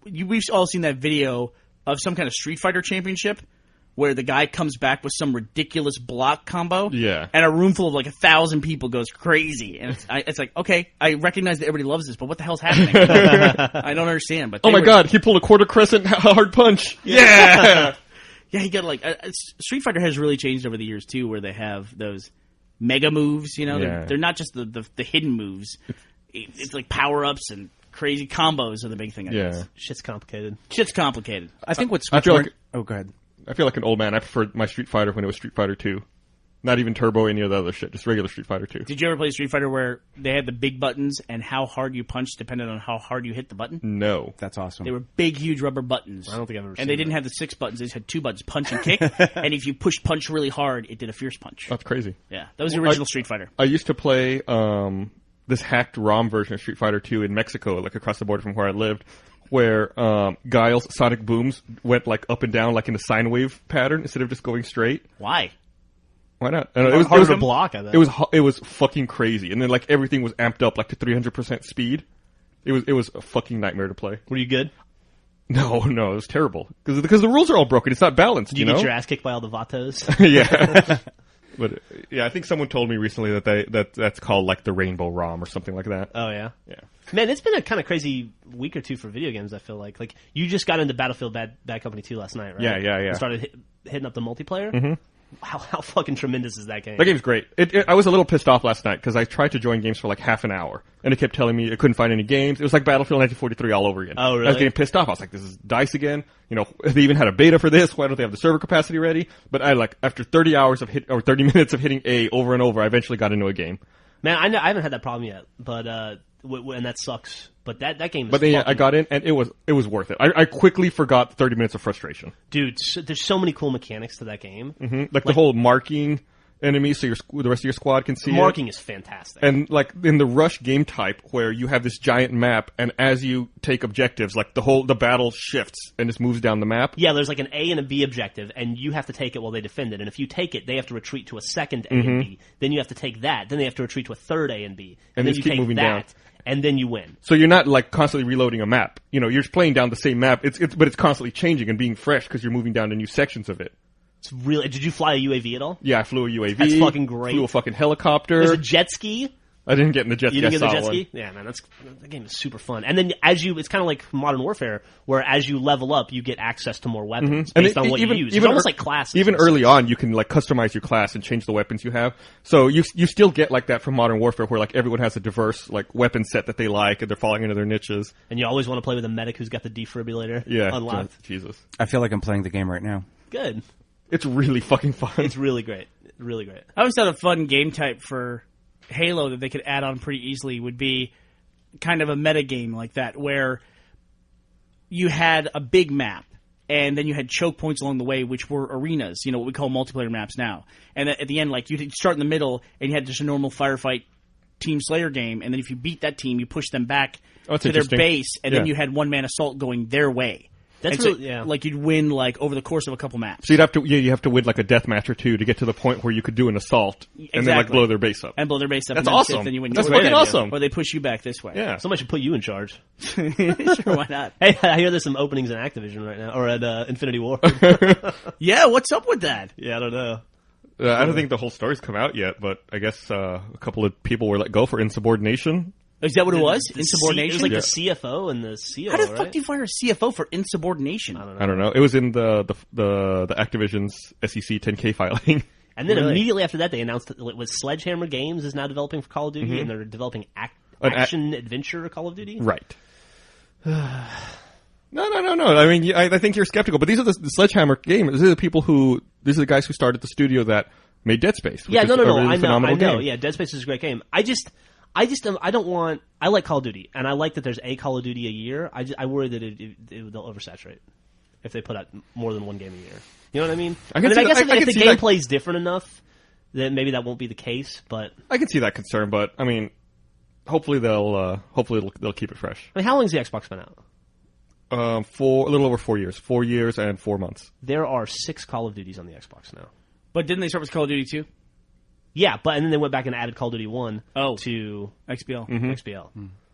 We've all seen that video of some kind of Street Fighter championship where the guy comes back with some ridiculous block combo. Yeah. And a room full of like 1,000 people goes crazy. And it's like, okay, I recognize that everybody loves this, but what the hell's happening? I don't understand. But Oh my god, he pulled a quarter crescent hard punch. Yeah. Yeah, he got like Street Fighter has really changed over the years too, where they have those mega moves. You know, Yeah. they're not just the hidden moves. It's like power ups and crazy combos are the big thing. I guess. Shit's complicated. Shit's complicated. I think what's I feel more- like oh, go ahead. I feel like an old man. I preferred my Street Fighter when it was Street Fighter 2. Not even Turbo, any of the other shit. Just regular Street Fighter 2. Did you ever play Street Fighter where they had the big buttons and how hard you punched depended on how hard you hit the button? No. That's awesome. They were big, huge rubber buttons. I don't think I've ever seen And they that. didn't have the 6 buttons. They just had 2 buttons, punch and kick. And if you pushed punch really hard, it did a fierce punch. That's crazy. Yeah, that was the original Street Fighter. I used to play this hacked ROM version of Street Fighter 2 in Mexico, like across the border from where I lived, where Guile's sonic booms went like up and down like in a sine wave pattern instead of just going straight. Why? Why not? I don't know, Hard to block, I think. It was fucking crazy, and then like everything was amped up like to 300% speed. It was a fucking nightmare to play. Were you good? No, it was terrible because the rules are all broken. It's not balanced. Did you know? get your ass kicked by all the Vatos? Yeah. But yeah, I think someone told me recently that that's called like the Rainbow ROM or something like that. Oh yeah. Yeah. Man, it's been a kind of crazy week or two for video games. I feel like you just got into Battlefield Bad Company 2 last night, right? Yeah. And started hitting up the multiplayer. Mm-hmm. How fucking tremendous is that game? That game's great. I was a little pissed off last night because I tried to join games for like half an hour, and it kept telling me I couldn't find any games. It was like Battlefield 1943 all over again. Oh, really? I was getting pissed off. I was like, this is DICE again. You know, they even had a beta for this. Why don't they have the server capacity ready? But after 30 hours of 30 minutes of hitting A over and over, I eventually got into a game. Man, I haven't had that problem yet, but and that sucks. But that game is But then fucking, I got in, and it was worth it. I quickly forgot 30 minutes of frustration. dude, there's so many cool mechanics to that game. Mm-hmm. Like the whole marking enemies so the rest of your squad can see it. Marking is fantastic. And like in the rush game type where you have this giant map, and as you take objectives, like the battle shifts and just moves down the map. Yeah, there's like an A and a B objective, and you have to take it while they defend it. And if you take it, they have to retreat to a second A and B. Then you have to take that. Then they have to retreat to a third A and B. And then just you keep take moving that, down. and then you win. So you're not like constantly reloading a map. You know, you're just playing down the same map. But it's constantly changing and being fresh because you're moving down to new sections of it. It's really. Did you fly a UAV at all? Yeah, I flew a UAV. That's fucking great. Flew a fucking helicopter. There's a jet ski. I didn't get in the jet ski. You didn't get I the saw jet one. ski? Yeah, man, that game is super fun. And then it's kind of like Modern Warfare, where as you level up, you get access to more weapons based on what you use. It's almost like classes. Even early on, you can like customize your class and change the weapons you have. So you still get like that from Modern Warfare, where like everyone has a diverse like weapon set that they like, and they're falling into their niches. And you always want to play with a medic who's got the defibrillator Yeah, unlocked. Jesus, I feel like I'm playing the game right now. Good. it's really fucking fun. It's really great. Really great. I always thought a fun game type for Halo that they could add on pretty easily would be kind of a meta game like that, where you had a big map and then you had choke points along the way, which were arenas, what we call multiplayer maps now. And at the end, like, you'd start in the middle and you had just a normal firefight Team Slayer game, and then if you beat that team, you push them back Oh, that's to their interesting. base, and then Yeah. you had one-man assault going their way. That's And so, really, yeah. like, you'd win, like, over the course of a couple maps. So you have to win like a death match or two to get to the point where you could do an assault and then like Exactly. blow their base up. And blow their base up. That's and then awesome. Then you win. That's Or fucking they- awesome. Or they push you back this way. Yeah. Somebody should put you in charge. Sure, why not? Hey, I hear there's some openings in Activision right now, or at Infinity War. Yeah, what's up with that? Yeah, I don't know. I don't think the whole story's come out yet, but I guess a couple of people were let go for insubordination. Is that what it was? The Insubordination? it was like the CFO and the CEO, How the right? fuck do you fire a CFO for insubordination? I don't know. It was in the Activision's SEC 10K filing. And then Really? immediately after that, they announced that it was Sledgehammer Games is now developing for Call of Duty, and they're developing action adventure Call of Duty. Right. No. I mean, I think you're skeptical, but these are the Sledgehammer games. These are the guys who started the studio that made Dead Space. Which Yeah, is no. a really I know. phenomenal game. Yeah, Dead Space is a great game. I don't want. I like Call of Duty, and I like that there's a Call of Duty a year. I worry that they'll oversaturate if they put out more than one game a year. You know what I mean? I can see guess that- I if can the see that. gameplay's different enough, then maybe that won't be the case. But I can see that concern, but I mean, hopefully they'll keep it fresh. I mean, how long's the Xbox been out? For a little over 4 years. 4 years and 4 months. There are 6 Call of Duties on the Xbox now. But didn't they start with Call of Duty 2? Yeah, and then they went back and added Call of Duty 1 Oh. to XBL. XBL.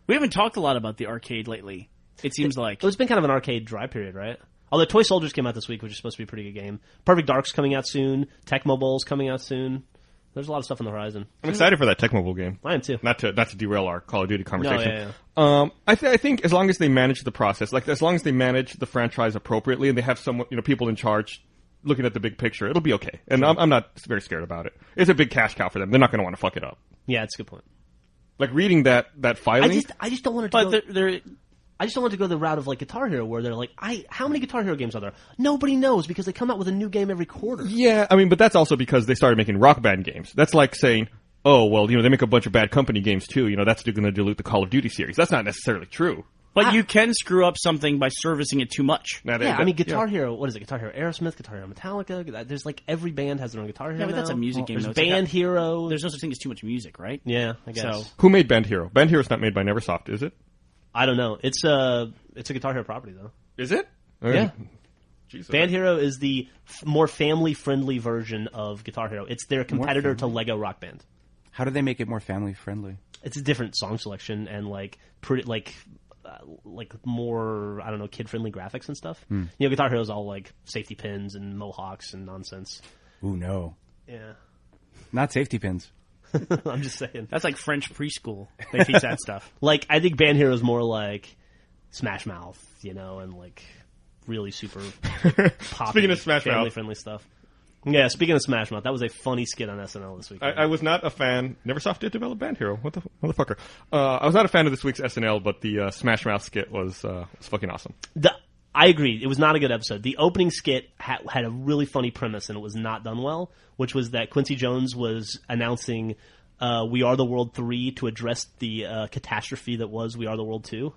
We haven't talked a lot about the arcade lately, it seems like. It's been kind of an arcade dry period, right? Although Toy Soldiers came out this week, which is supposed to be a pretty good game. Perfect Dark's coming out soon. Tecmo Bowl's coming out soon. There's a lot of stuff on the horizon. I'm excited for that Tecmo Bowl game. I am too. Not to derail our Call of Duty conversation. yeah. I think as long as they manage the process, like as long as they manage the franchise appropriately, and they have someone, people in charge looking at the big picture, it'll be okay. And I'm not very scared about it. It's a big cash cow for them. They're not going to want to fuck it up. Yeah, that's a good point. Like reading that filing. I just don't want it to But go. they're I just don't want to go the route of like Guitar Hero, where they're like, how many Guitar Hero games are there? Nobody knows because they come out with a new game every quarter. Yeah, I mean, but that's also because they started making Rock Band games. That's like saying, oh, well, they make a bunch of Bad Company games too. That's going to dilute the Call of Duty series. That's not necessarily true. But you can screw up something by servicing it too much. Now, Yeah, I mean, Guitar Hero, what is it? Guitar Hero Aerosmith, Guitar Hero Metallica. There's like every band has their own Guitar Hero. Yeah, but that's now. a music game. There's though. It's like Band Hero. There's no such thing as too much music, right? Yeah, I guess. So- Who made Band Hero? Band Hero's not made by Neversoft, is it? I don't know. It's a Guitar Hero property though. Is it? Yeah. Jesus. Band Hero is the more family-friendly version of Guitar Hero. It's their competitor to Lego Rock Band. How do they make it more family friendly? It's a different song selection and like pretty like more, I don't know, kid-friendly graphics and stuff. Guitar Hero's all like safety pins and mohawks and nonsense. Ooh, no. Yeah. Not safety pins. I'm just saying. That's like French preschool. They teach that stuff. Like, I think Band Hero's more like Smash Mouth, and like really super poppy, Speaking of Smash Mouth. family-friendly stuff. Yeah, speaking of Smash Mouth, that was a funny skit on SNL this week. I was not a fan. Neversoft did develop Band Hero. What the motherfucker? I was not a fan of this week's SNL, but the Smash Mouth skit was fucking awesome. I agree. It was not a good episode. The opening skit had a really funny premise, and it was not done well, which was that Quincy Jones was announcing We Are the World 3 to address the catastrophe that was We Are the World 2,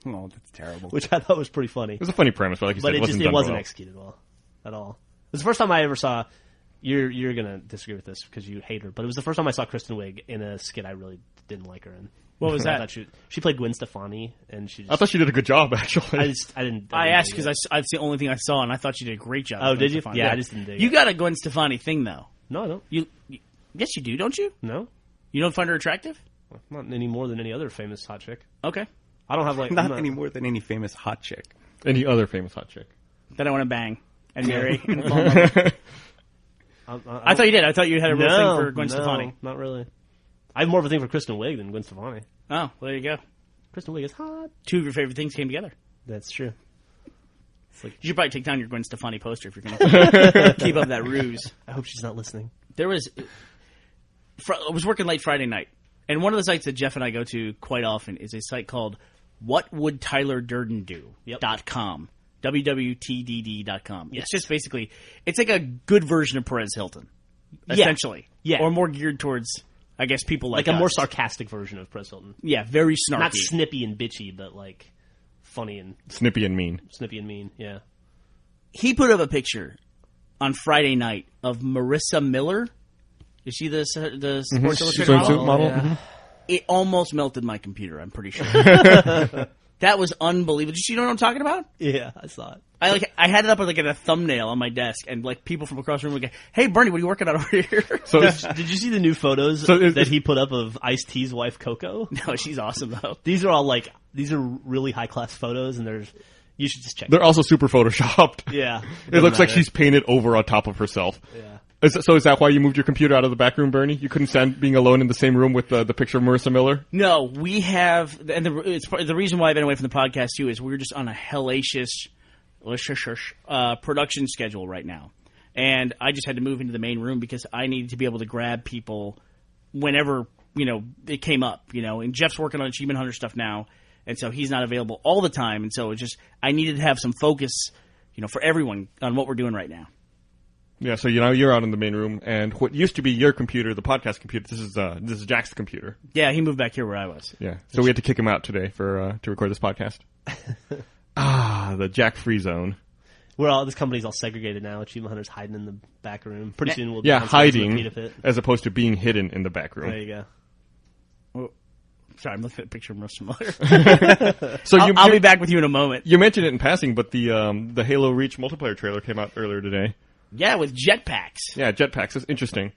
Oh, that's terrible. which I thought was pretty funny. It was a funny premise, but like you But said, it wasn't well. executed well at all. It was the first time I ever saw. You're gonna disagree with this because you hate her, but it was the first time I saw Kristen Wiig in a skit I really didn't like her in. What was I that? thought she played Gwen Stefani, and she. I thought she did a good job, actually. I didn't. I didn't asked dig because it. that's the only thing I saw, and I thought you did a great job. Oh, with did Gwen you? Stefani. Yeah, I just didn't dig You it. got a Gwen Stefani thing, though. No, I don't. Yes, you do, don't you? No, You don't find her attractive? not any more than any other famous hot chick. Okay. I don't have like Not I'm any more than any famous hot chick. Any other famous hot chick? That I want to bang and marry and fall in love with. I thought you did. I thought you had a real thing for Gwen Stefani. Not really. I have more of a thing for Kristen Wiig than Gwen Stefani. Oh, well, there you go. Kristen Wiig is hot. Two of your favorite things came together. That's true. You should probably take down your Gwen Stefani poster if you're going to keep up that ruse. I hope she's not listening. There was... I was working late Friday night, and one of the sites that Jeff and I go to quite often is a site called whatwouldtylerdurdendo.com. wwtdd.com. Yes. It's just basically... It's like a good version of Perez Hilton, Yeah. essentially. Yeah. Or more geared towards, I guess, people like Like a more us. sarcastic version of Perez Hilton. Yeah, very snarky. Not snippy and bitchy, but like funny and Snippy and mean. snippy and mean. Yeah. He put up a picture on Friday night of Marissa Miller. Is she the Sports Illustrated Swimsuit model? model. yeah. Mhm. It almost melted my computer, I'm pretty sure. That was unbelievable. Did you know what I'm talking about? Yeah, I saw it. I had it up like at a thumbnail on my desk, and like people from across the room would go, "Hey, Burnie, what are you working on over here?" So Did you see the new photos that he put up of Ice-T's wife Coco? No, she's awesome though. These are all these are really high class photos, and you should just check. they're also super photoshopped. Yeah, It looks like she's painted over on top of herself. Yeah. So is that why you moved your computer out of the back room, Bernie? You couldn't stand being alone in the same room with the picture of Marissa Miller? No, we have, and the reason why I've been away from the podcast too is we're just on a hellacious production schedule right now, and I just had to move into the main room because I needed to be able to grab people whenever it came up. And Jeff's working on Achievement Hunter stuff now, and so he's not available all the time, and so I needed to have some focus, for everyone on what we're doing right now. Yeah, so you're out in the main room, and what used to be your computer, the podcast computer, this is Jack's computer. Yeah, he moved back here where I was. Yeah, so we had to kick him out today to record this podcast. The Jack free zone. This company's all segregated now. Achievement Hunter's hiding in the back room. Pretty soon we'll be Yeah, downstairs in the hiding Pita Pit. as opposed to being hidden in the back room. There you go. Sorry, I'm looking at a picture of Marissa Miller. So I'll be back with you in a moment. You mentioned it in passing, but the Halo Reach multiplayer trailer came out earlier today. Yeah, with jetpacks. Yeah, jetpacks. It's interesting.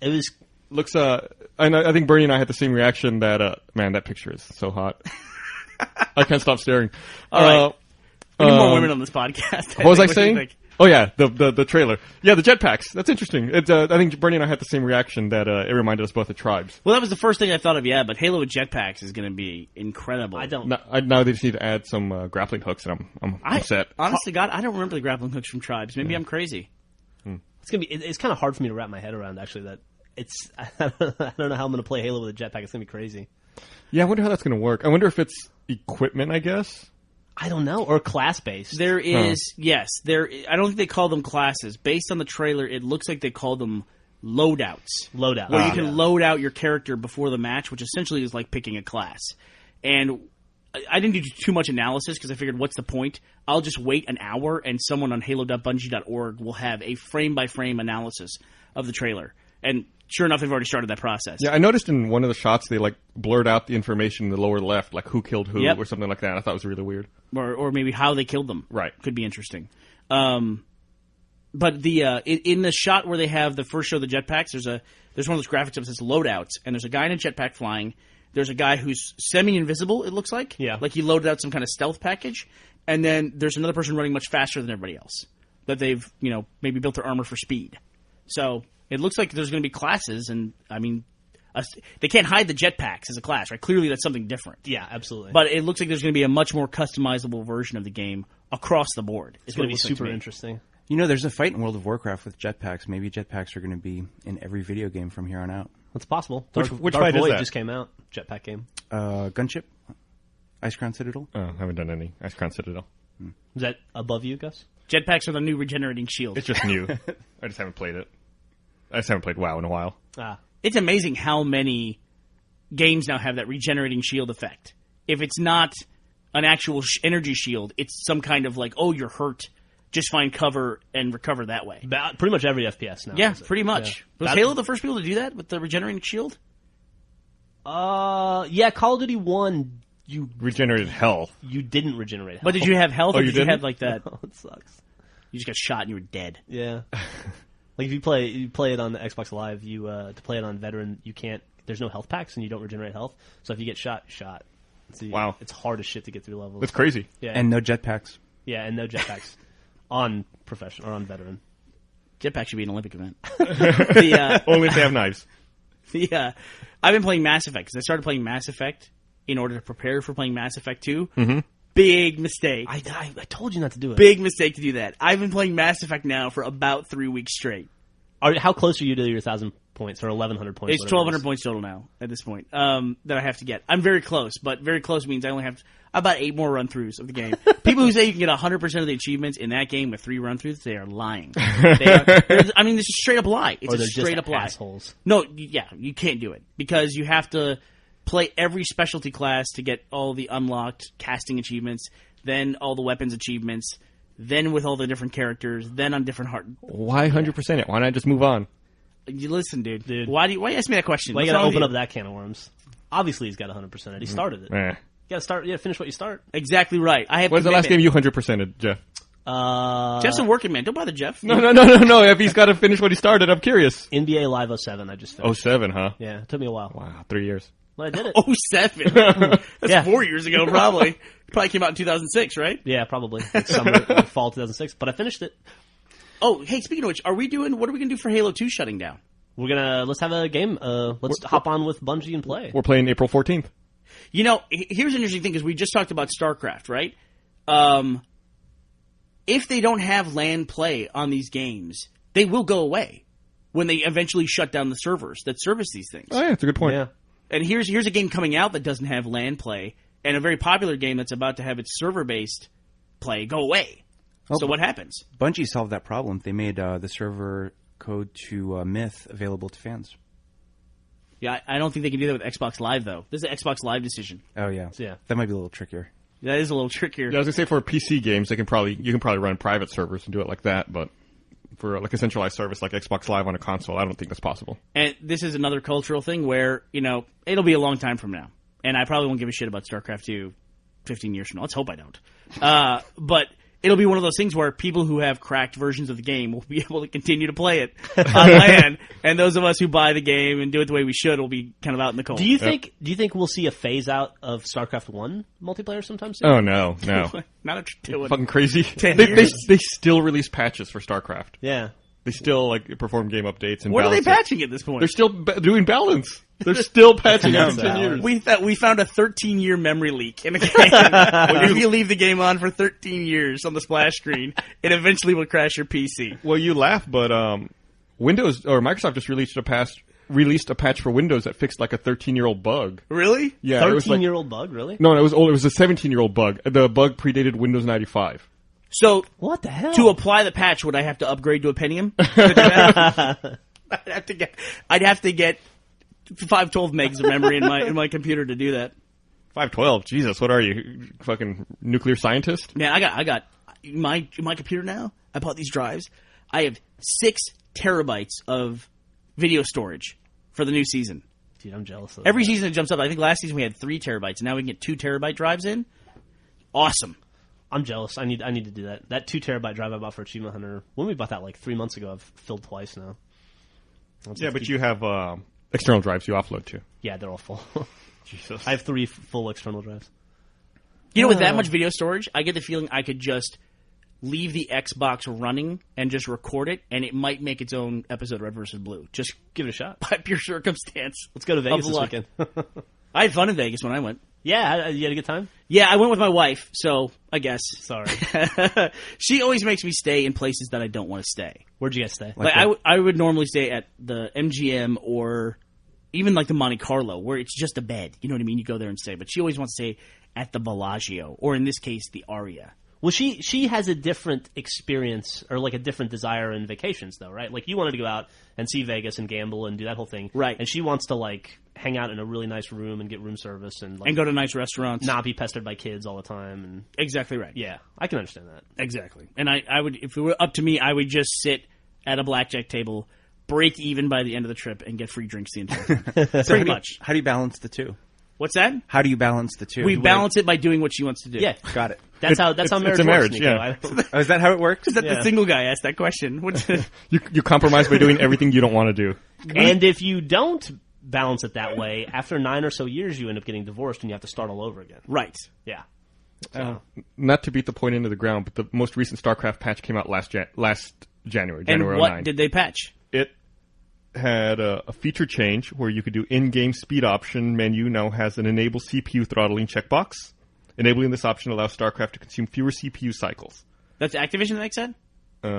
It was. Looks. I think Bernie and I had the same reaction that man, that picture is so hot. I can't stop staring. All right. We need more women on this podcast. What was I What do you saying? think? Oh yeah, the trailer. Yeah, the jetpacks. That's interesting. I think Bernie and I had the same reaction that it reminded us both of Tribes. Well, that was the first thing I thought of. Yeah, but Halo with jetpacks is going to be incredible. I don't. Now they just need to add some grappling hooks, and I'm upset. Honest to God, I don't remember the grappling hooks from Tribes. Maybe I'm crazy. It's gonna be. It's kind of hard for me to wrap my head around actually that it's I don't know how I'm going to play Halo with a jetpack. It's going to be crazy. Yeah, I wonder how that's going to work. I wonder if it's equipment, I guess. I don't know, or class based. There is there. I don't think they call them classes. Based on the trailer, it looks like they call them loadouts. Loadout. Where you can load out your character before the match, which essentially is like picking a class. And I didn't do too much analysis because I figured, what's the point? I'll just wait an hour, and someone on halo.bungie.org will have a frame-by-frame analysis of the trailer. And sure enough, they've already started that process. Yeah, I noticed in one of the shots they like blurred out the information in the lower left, like who killed who Yep. or something like that. I thought it was really weird. Or maybe how they killed them. Right. Could be interesting. But the in the shot where they have the first show of the jetpacks, there's one of those graphics that says loadouts, and there's a guy in a jetpack flying. There's a guy who's semi-invisible, it looks like. Yeah. Like he loaded out some kind of stealth package. And then there's another person running much faster than everybody else. That they've, maybe built their armor for speed. So it looks like there's going to be classes, and, I mean, they can't hide the jetpacks as a class, right? Clearly that's something different. Yeah, absolutely. But it looks like there's going to be a much more customizable version of the game across the board. it's going to be super interesting. There's a fight in World of Warcraft with jetpacks. Maybe jetpacks are going to be in every video game from here on out. It's possible. Which Dark fight is Void that? just came out. Jetpack game. Gunship? Ice Crown Citadel? Oh, I haven't done any Ice Crown Citadel. Is that above you, Gus? Jetpacks are the new regenerating shield. It's just new. I just haven't played it. I just haven't played WoW in a while. It's amazing how many games now have that regenerating shield effect. If it's not an actual energy shield, it's some kind of like, oh, you're hurt, just find cover and recover that way. Pretty much every FPS now. Yeah, has it. pretty much. Yeah. Was Halo the first people to do that with the regenerating shield? Yeah, Call of Duty 1, you Regenerated health. didn't regenerate health. But did you have health, Oh, or you did you didn't? have like that? Oh, it sucks. You just got shot and you were dead. Yeah. Like if you play it on the Xbox Live, to play it on Veteran, you can't. There's no health packs and you don't regenerate health. So if you get shot, you're shot. Wow. It's hard as shit to get through levels. That's crazy. Yeah. And no jetpacks. Yeah, and no jetpacks on professional or on Veteran. Jetpack should be an Olympic event. Only if they have knives. I've been playing Mass Effect because I started playing Mass Effect in order to prepare for playing Mass Effect 2. Mm-hmm. Big mistake. I told you not to do it. Big mistake to do that. I've been playing Mass Effect now for about 3 weeks straight. How close are you to your 1,000 points or 1,100 points? It's 1,200 points total now at this point that I have to get. I'm very close, but very close means I only have about 8 more run-throughs of the game. People who say you can get 100% of the achievements in that game with 3 run-throughs, they are lying. It's a straight up lie. It's Or a they're straight just up lie. assholes. No, you can't do it because you have to play every specialty class to get all the unlocked casting achievements, then all the weapons achievements, then with all the different characters, then on different Why 100% it? Why not just move on? You listen, dude. Why you ask me that question? Why you What's gotta wrong with open you? up that can of worms? Obviously, he's got 100%. He started it. Eh. You gotta start. Yeah, finish what you start. Exactly right. I have. When's the last game commitment. you 100%ed, Jeff? Jeff's a working man. Don't bother Jeff. No. If he's got to finish what he started, I'm curious. NBA Live 07. I just finished. 07, huh? Yeah, it took me a while. Wow, 3 years. But I did it. 07. That's Yeah. 4 years ago, probably. Probably came out in 2006, right? Yeah, probably. Like summer, like fall 2006. But I finished it. Oh, hey, speaking of which, what are we gonna do for Halo 2 shutting down? Let's have a game. Let's hop on with Bungie and play. We're playing April 14th. Here's an interesting thing because we just talked about StarCraft, right? If they don't have LAN play on these games, they will go away when they eventually shut down the servers that service these things. Oh, yeah, that's a good point. Yeah. And here's a game coming out that doesn't have LAN play, and a very popular game that's about to have its server-based play go away. So what happens? Bungie solved that problem. They made the server code to Myth available to fans. Yeah, I don't think they can do that with Xbox Live, though. This is an Xbox Live decision. Oh, yeah. Yeah. That might be a little trickier. That is a little trickier. Yeah, I was gonna say for PC games, you can probably run private servers and do it like that, but for like a centralized service like Xbox Live on a console, I don't think that's possible. And this is another cultural thing where, it'll be a long time from now. And I probably won't give a shit about StarCraft 2 15 years from now. Let's hope I don't. But it'll be one of those things where people who have cracked versions of the game will be able to continue to play it on LAN, and those of us who buy the game and do it the way we should will be kind of out in the cold. Do you think we'll see a phase out of StarCraft 1 multiplayer sometime soon? Oh no. Not a Fucking crazy. 10 They years. still release patches for StarCraft. Yeah. They still perform game updates and What are they balance it. patching at this point? They're still doing balance. They're still patching after 10 years. We found a 13-year memory leak in a game. If you leave the game on for 13 years on the splash screen, it eventually will crash your PC. Well, you laugh, but Windows or Microsoft just released a patch released a patch for Windows that fixed like a 13-year-old bug. Really? Yeah, it was like, 13-year-old bug, really? no, it was old. It was a 17-year-old bug. The bug predated Windows 95. So What the hell? to apply the patch, would I have to upgrade to a Pentium? I'd have to get 512 megs of memory in my computer to do that. 512. Jesus, what are you, fucking nuclear scientist? Man, I got my computer now. I bought these drives. I have 6 terabytes of video storage for the new season. Dude, I'm jealous of Every that. season it jumps up. I think last season we had 3 terabytes. Now we can get 2 terabyte drives in. Awesome. I'm jealous. I need to do that. That 2 terabyte drive I bought for Achievement Hunter, when we bought that like 3 months ago, I've filled twice now. Yeah, but you have external drives you offload to. Yeah, they're all full. Jesus. I have 3 full external drives. You know, with that much video storage, I get the feeling I could just leave the Xbox running and just record it, and it might make its own episode of Red vs. Blue. Just Give it a shot. by pure circumstance. Let's go to Vegas Of this luck. weekend. I had fun in Vegas when I went. Yeah, you had a good time? Yeah, I went with my wife, so I guess. Sorry. She always makes me stay in places that I don't want to stay. Where'd you guys stay? Like I would normally stay at the MGM or even like the Monte Carlo, where it's just a bed. You know what I mean? You go there and stay. But she always wants to stay at the Bellagio, or in this case, the Aria. Well, she has a different experience or like a different desire in vacations, though, right? Like you wanted to go out and see Vegas and gamble and do that whole thing, Right. And she wants to like hang out in a really nice room and get room service and like And go to nice restaurants. not be pestered by kids all the time. And Exactly right. yeah, I can understand that. Exactly. And I would, if it were up to me, I would just sit at a blackjack table, break even by the end of the trip, and get free drinks the entire time. Pretty much. How do you balance the two? What's that? How do you balance the two? We balance it by doing what she wants to do. Yeah, Got it. that's how marriage it's a marriage, works, Nico. yeah. I don't- Oh, is that how it works? That Yeah. the single guy asked that question. What's You compromise by doing everything you don't want to do. And if you don't balance it that way, after 9 or so years, you end up getting divorced and you have to start all over again. right. Yeah. Not to beat the point into the ground, but the most recent StarCraft patch came out last January, And January what 09. did they patch? It had a feature change where you could do in-game speed option menu now has an enable CPU throttling checkbox. Enabling this option allows StarCraft to consume fewer CPU cycles. That's Activision that they said?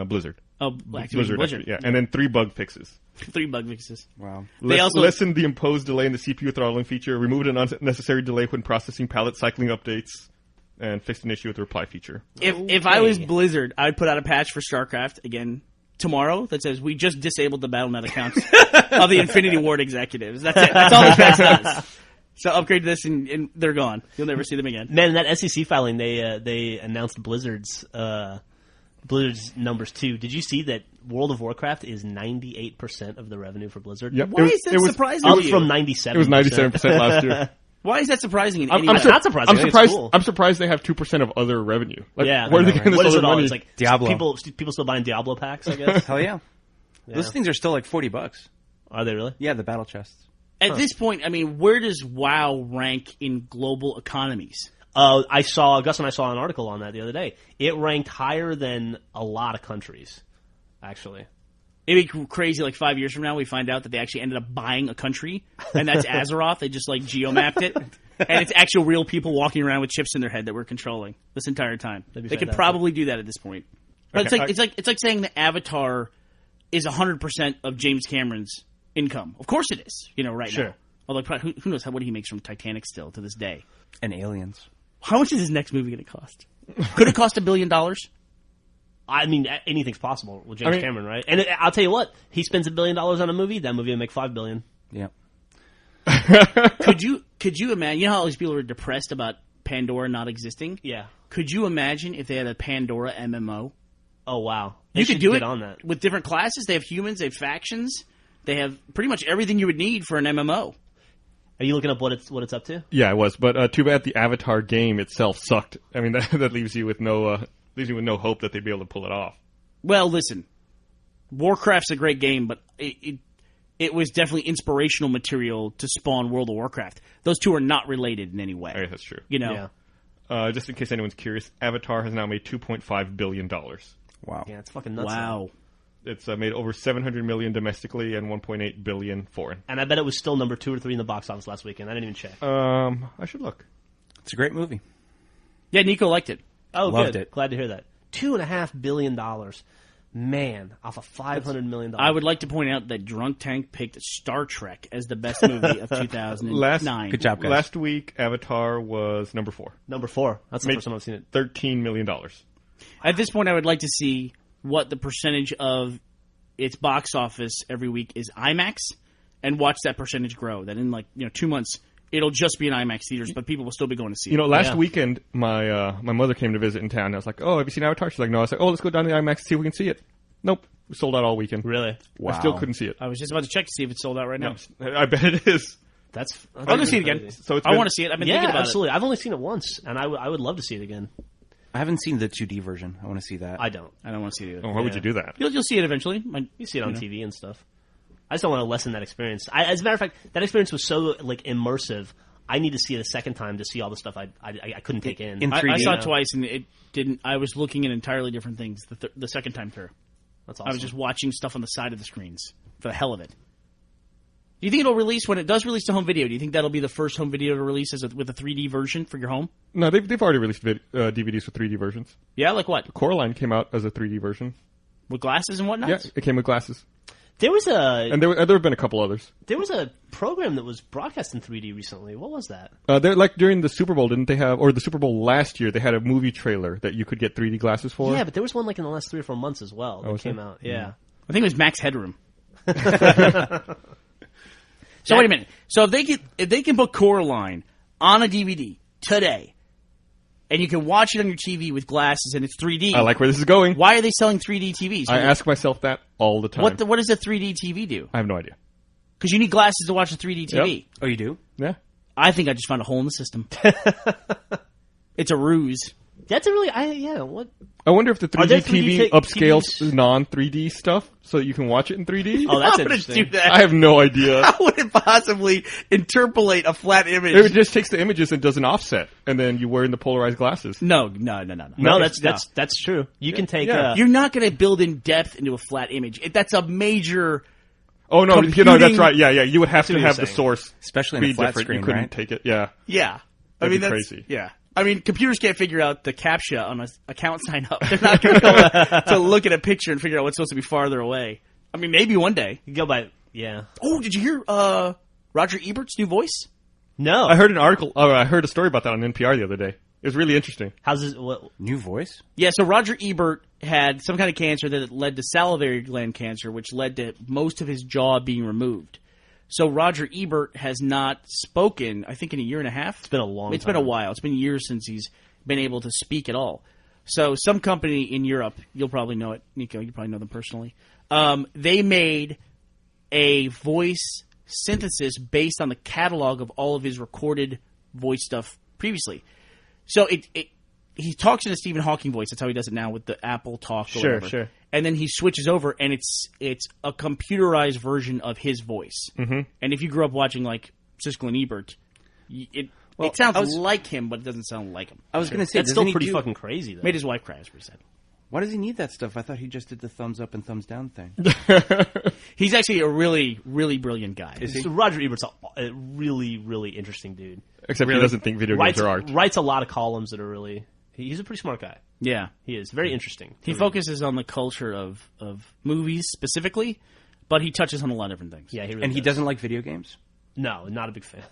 Blizzard. Oh, Activision Blizzard. Yeah. And then 3 bug fixes. 3 bug fixes. Wow. They also Lessened the imposed delay in the CPU throttling feature, removed an unnecessary delay when processing palette cycling updates, and fixed an issue with the reply feature. If I was Blizzard, I would put out a patch for StarCraft again tomorrow that says we just disabled the BattleNet accounts of the Infinity Ward executives. That's it. That's all this patch does. So upgrade this and they're gone. You'll never see them again. Man, in that SEC filing, they announced Blizzard's numbers too. Did you see that World of Warcraft is 98% of the revenue for Blizzard? Yep. Why is that surprising Up to you? from 97%. It was 97% last year. Why is that surprising in I'm, any I'm way? sur- Not surprising. I'm I think it's surprised. cool. I'm surprised they have 2% of other revenue. Like, Yeah. where are they I know, getting this What is other it all? money? It's like Diablo. People still buying Diablo packs, I guess. Hell yeah. Those things are still like $40. Are they really? Yeah, the battle chests. At this point, I mean, where does WoW rank in global economies? Gus and I saw an article on that the other day. It ranked higher than a lot of countries, actually. It'd be crazy, like 5 years from now, we find out that they actually ended up buying a country, and that's Azeroth. They just, like, geomapped it. And it's actual real people walking around with chips in their head that we're controlling this entire time. They be could fantastic. probably do that at this point. But Okay, it's like saying that Avatar is 100% of James Cameron's income. Of course it is, right Sure. now. Although, who knows what he makes from Titanic still to this day. And aliens. How much is his next movie going to cost? Could it cost $1 billion? I mean, anything's possible with James Cameron, right? And I'll tell you what, he spends $1 billion on a movie, that movie will make $5 billion. Yeah. Could you imagine? You know how all these people are depressed about Pandora not existing? Yeah. Could you imagine if they had a Pandora MMO? Oh wow, they You could should do get it on that. with different classes. They have humans, they have factions, they have pretty much everything you would need for an MMO. Are you looking up what it's up to? Yeah, it was. But too bad the Avatar game itself sucked. I mean, that leaves you with no hope that they'd be able to pull it off. Well, listen, Warcraft's a great game, but it was definitely inspirational material to spawn World of Warcraft. Those two are not related in any way. I guess that's true. Yeah. Just in case anyone's curious, Avatar has now made $2.5 billion. Wow. Yeah, it's fucking nuts. Wow. It's made over $700 million domestically and $1.8 billion foreign. And I bet it was still number 2 or 3 in the box office last weekend. I didn't even check. I should look. It's a great movie. Yeah, Nico liked it. Oh, Loved good. it. Glad to hear that. $2.5 billion. Man, off of $500 million. I would like to point out that Drunk Tank picked Star Trek as the best movie of 2009. Good job, guys. Last week, Avatar was number 4. Number 4. That's the Made first time I've seen it. $13 million. At this point, I would like to see what the percentage of its box office every week is IMAX, and watch that percentage grow. That in 2 months, it'll just be in IMAX theaters, but people will still be going to see it. Last weekend, my mother came to visit in town. And I was like, "Oh, have you seen Avatar?" She's like, "No." I was like, "Oh, let's go down to the IMAX and see if we can see it." Nope, we sold out all weekend. Really? Wow. I still couldn't see it. I was just about to check to see if it's sold out right now. I bet it is. That's I'll go see it again. So I want to see it. I've been thinking about absolutely. I've only seen it once, and I would love to see it again. I haven't seen the 2D version. I want to see that. I don't. it. I don't want to see it. Oh, why would you do that? You'll see it eventually. You see it on TV and stuff. I just don't want to lessen that experience. As a matter of fact, that experience was so immersive. I need to see it a second time to see all the stuff I couldn't take in. In I 3D. saw it twice, and it didn't. I was looking at entirely different things the second time through. That's awesome. I was just watching stuff on the side of the screens for the hell of it. Do you think it'll release when it does release to home video? Do you think that'll be the first home video to release with a 3D version for your home? No, they've already released DVDs with 3D versions. Yeah, like what? Coraline came out as a 3D version. With glasses and whatnot? Yeah, it came with glasses. There was And there have been a couple others. There was a program that was broadcast in 3D recently. What was that? They're during the Super Bowl, didn't they have, or the Super Bowl last year, they had a movie trailer that you could get 3D glasses for? Yeah, but there was one in the last 3 or 4 months as well that came out. Yeah. I think it was Max Headroom. So wait a minute. So if they can put Coraline on a DVD today, and you can watch it on your TV with glasses and it's 3D. I like where this is going. Why are they selling 3D TVs? I ask myself that all the time. What does a 3D TV do? I have no idea. Because you need glasses to watch a 3D TV. Yep. Oh, you do? Yeah. I think I just found a hole in the system. It's a ruse. That's a really what? I wonder if the Are there 3D TV 3D upscales TVs? non-3D stuff so that you can watch it in 3D. Oh, that's How would it interesting. do that? I have no idea. How would it possibly interpolate a flat image? It just takes the images and does an offset, and then you wear in the polarized glasses. No. No, that's true. You can take. Yeah. You're not going to build in depth into a flat image. That's a major. Oh no, Computing- that's right. Yeah. You would have to what have you're the saying. source, Especially in a be flat different. screen, You couldn't right? take it. Yeah. Yeah, That'd be that's crazy. Yeah, I mean, computers can't figure out the CAPTCHA on an account sign up. They're not going to be able to look at a picture and figure out what's supposed to be farther away. I mean, maybe one day. You go by. Yeah. Oh, did you hear Roger Ebert's new voice? No. I heard an article. I heard a story about that on NPR the other day. It was really interesting. How's this? What? New voice? Yeah, so Roger Ebert had some kind of cancer that led to salivary gland cancer, which led to most of his jaw being removed. So Roger Ebert has not spoken, I think, in a year and a half. It's been a long It's time. been a while. It's been years since he's been able to speak at all. So some company in Europe, you'll probably know it, Nico, you probably know them personally, they made a voice synthesis based on the catalog of all of his recorded voice stuff previously. So he talks in a Stephen Hawking voice. That's how he does it now with the Apple Talk or whatever. Sure. And then he switches over, and it's a computerized version of his voice. Mm-hmm. And if you grew up watching, like, Siskel and Ebert, it sounds like him, but it doesn't sound like him. I was going to say, That's still pretty fucking crazy, though. Made his wife cry, as we said. Why does he need that stuff? I thought he just did the thumbs up and thumbs down thing. He's actually a really, really brilliant guy. So Roger Ebert's a really, really interesting dude. Except he doesn't think video games are art. Writes a lot of columns that are really. He's a pretty smart guy. Yeah. He is very interesting. He focuses on the culture of movies specifically, but he touches on a lot of different things. Yeah, he really And he does. doesn't like video games? No, not a big fan.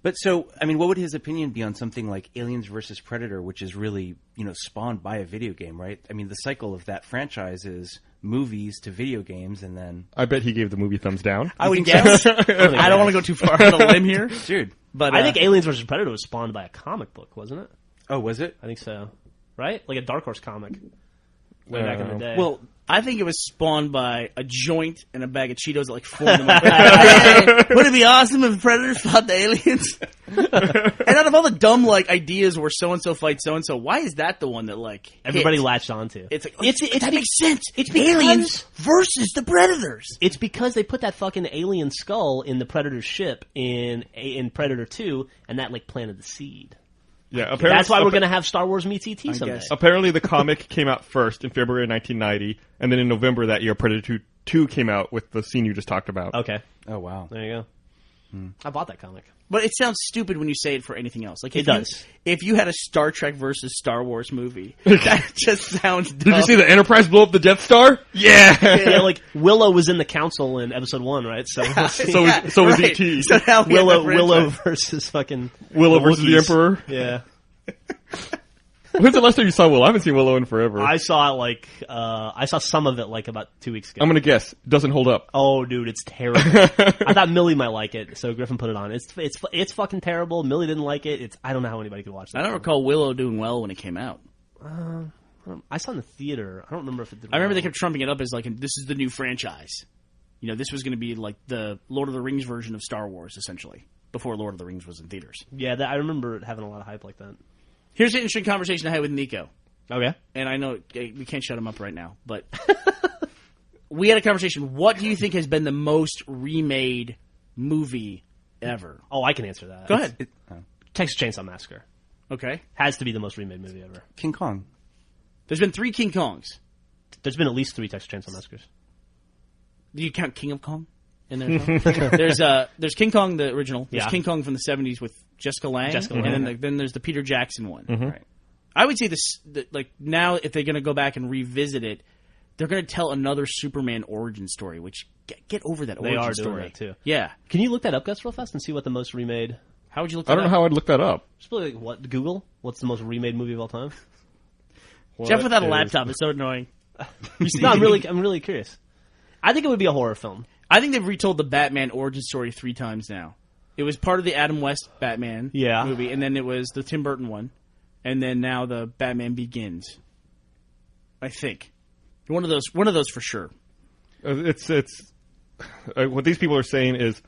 But so, I mean, what would his opinion be on something like Aliens versus Predator, which is really, spawned by a video game, right? I mean, the cycle of that franchise is movies to video games, and then... I bet he gave the movie thumbs down. I would guess. I don't want to go too far on a limb here. Dude. But I think Aliens vs. Predator was spawned by a comic book, wasn't it? Oh, was it? I think so. Right? Like a Dark Horse comic. Way back in the day. Well, I think it was spawned by a joint and a bag of Cheetos at like 4 in the morning. Hey, would it be awesome if Predators fought the aliens? And out of all the dumb ideas where so-and-so fights so-and-so, why is that the one that everybody hit? latched onto. It's like, that makes sense. It's aliens versus the Predators. It's because they put that fucking alien skull in the Predator ship in Predator 2, and that planted the seed. Yeah, apparently That's why we're going to have Star Wars meets ET someday. guess. Apparently, the comic came out first in February 1990, and then in November that year, Predator 2 came out with the scene you just talked about. Okay. Oh, wow. There you go. I bought that comic. But it sounds stupid when you say it for anything else. Like It does. If you had a Star Trek versus Star Wars movie, that just sounds dumb. Did you see the Enterprise blow up the Death Star? Yeah. Yeah, like Willow was in the council in episode 1, right? So we'll see. So was Right. E.T. So now we have that Willow franchise. versus fucking Willow versus the Wookiees. Emperor. Yeah. When's the last time you saw Willow? I haven't seen Willow in forever. I saw it I saw some of it like about 2 weeks ago. I'm gonna guess. Doesn't hold up. Oh, dude, it's terrible. I thought Millie might like it, so Griffin put it on. It's fucking terrible. Millie didn't like it. I don't know how anybody could watch that. I don't recall Willow doing well when it came out. I saw it in the theater. I don't remember if it did. I remember they well. kept trumping it up as like, this is the new franchise. You know, this was going to be like the Lord of the Rings version of Star Wars, essentially, before Lord of the Rings was in theaters. Yeah, I remember it having a lot of hype like that. Here's an interesting conversation I had with Nico. Okay. And I know we can't shut him up right now, but we had a conversation. What do you think has been the most remade movie ever? Oh, I can answer that. Go ahead. Texas Chainsaw Massacre Okay. has to be the most remade movie ever. King Kong. There's been 3 King Kongs. There's been at least 3 Texas Chainsaw Massacres. Do you count King of Kong in there? There's King Kong the original. There's Yeah. King Kong from the 70s with Jessica Lange. Jessica and Lange. then there's the Peter Jackson one. Right. I would say like now if they're going to go back and revisit it, they're going to tell another Superman origin story. Which get over that They origin are story. doing that too. Yeah. Can you look that up, Gus, real fast and see what the most remade? How would you look? I don't know how I'd look that up. Just like what? Google. What's the most remade movie of all time? Jeff without a What is- laptop is so annoying. No, I'm really curious. I think it would be a horror film. I think they've retold the Batman origin story 3 times now. It was part of the Adam West Batman movie, and then it was the Tim Burton one, and then now the Batman Begins. I think one of those for sure. It's what these people are saying is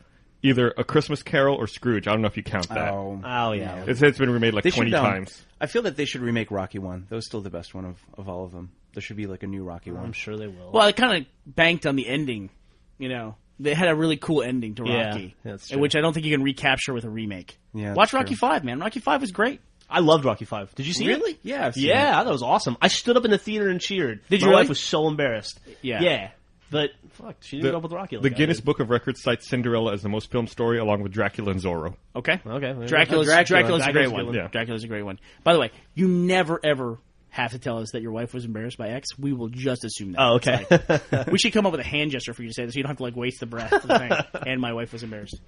either A Christmas Carol or Scrooge. I don't know if you count that. Oh yeah. It's been remade like They 20 should, times. I feel that they should remake Rocky 1. That was still the best one of all of them. There should be like a new Rocky one. I'm sure they will. Well, I kind of banked on the ending. You know, they had a really cool ending to Yeah, Rocky, that's true. which I don't think you can recapture with a remake. Yeah, Watch that's Rocky true. 5, man. Rocky 5 was great. I loved Rocky 5. Did you see Really? it? Yeah. I've seen Yeah, it. I thought it was awesome. I stood up in the theater and cheered. Did you My really? wife was so embarrassed. Yeah. Yeah. But, fuck, she didn't go up with Rocky. The like I Guinness did. Book of Records cites Cinderella as the most filmed story, along with Dracula and Zorro. Okay. Okay. Dracula's a Dracula's great a good one. one. Yeah. Dracula's a great one. By the way, you never ever have to tell us that your wife was embarrassed by X. We will just assume that. Oh, It's okay. like- we should come up with a hand gesture for you to say this. So you don't have to like waste the breath. of saying, and my wife was embarrassed.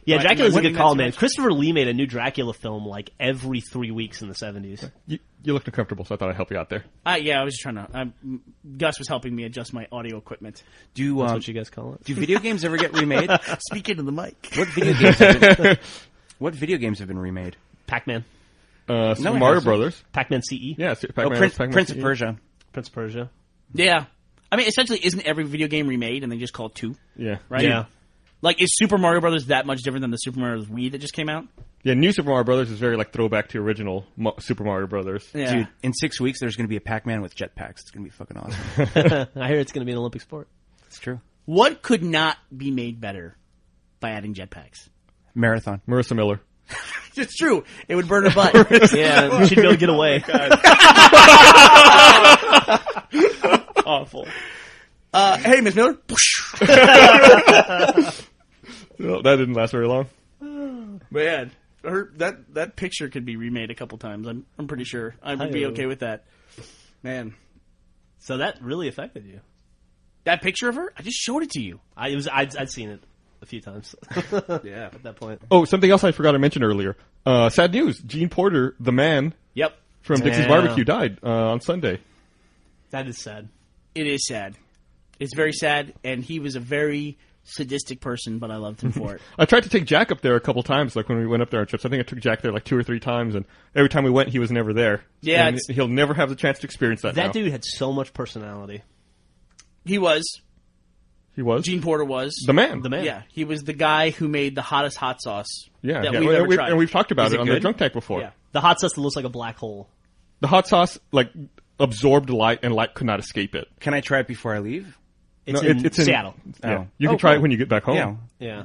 Yeah, Right, Dracula's a one good thing call, that's man. much- Christopher Lee made a new Dracula film like every 3 weeks in the 70s. You looked uncomfortable, so I thought I'd help you out there. Yeah, I was just trying to. Gus was helping me adjust my audio equipment. Do That's what you guys call it. do video games ever get remade? Speak into the mic. What video games have been remade? Pac-Man. Super it Mario hasn't. Brothers. Pac-Man CE. Yeah, Pac-Man. Prince of Persia. Prince of Persia. Yeah, I mean, essentially, isn't every video game remade and they just call it 2? Yeah. Right? Yeah. Like, is Super Mario Brothers that much different than the Super Mario Bros. Wii that just came out? Yeah, new Super Mario Brothers is very like throwback to original Super Mario Brothers. Yeah. Dude, in 6 weeks there's going to be a Pac-Man with jetpacks. It's going to be fucking awesome. I hear it's going to be an Olympic sport. It's true. What could not be made better by adding jetpacks? Marathon. Marissa Miller. It's true. It would burn a butt. Yeah, she'd be able to get away. Awful. Hey, Miss Miller. No, that didn't last very long. Man, that picture could be remade a couple times. I'm pretty sure I would be Hi-yo. okay with that. Man, So that really affected you. that picture of her, I just showed it to you. I'd seen it a few times. Yeah. At that point. Oh, something else I forgot to mention earlier. Sad news. Gene Porter, the man Yep. from Dixie's Yeah. Barbecue, died on Sunday. That is sad. It is sad. It's very sad, and he was a very sadistic person, but I loved him for it. I tried to take Jack up there a couple times, like when we went up there on trips. I think I took Jack there like 2 or 3 times, and every time we went, he was never there. Yeah, And it's- he'll never have the chance to experience that. That now. dude had so much personality. He was. He was Gene Porter was. the man. The man. Yeah, he was the guy who made the hottest hot sauce Yeah, that yeah. we've ever tried. And we've talked about Is it it on the good? Drunk Tank before. Yeah. The hot sauce that looks like a black hole. The hot sauce like absorbed light, and light could not escape it. Can I try it before I leave? It's No, in it's in Seattle. Yeah, Oh. you can Oh, try it cool. when you get back home. Yeah. Yeah.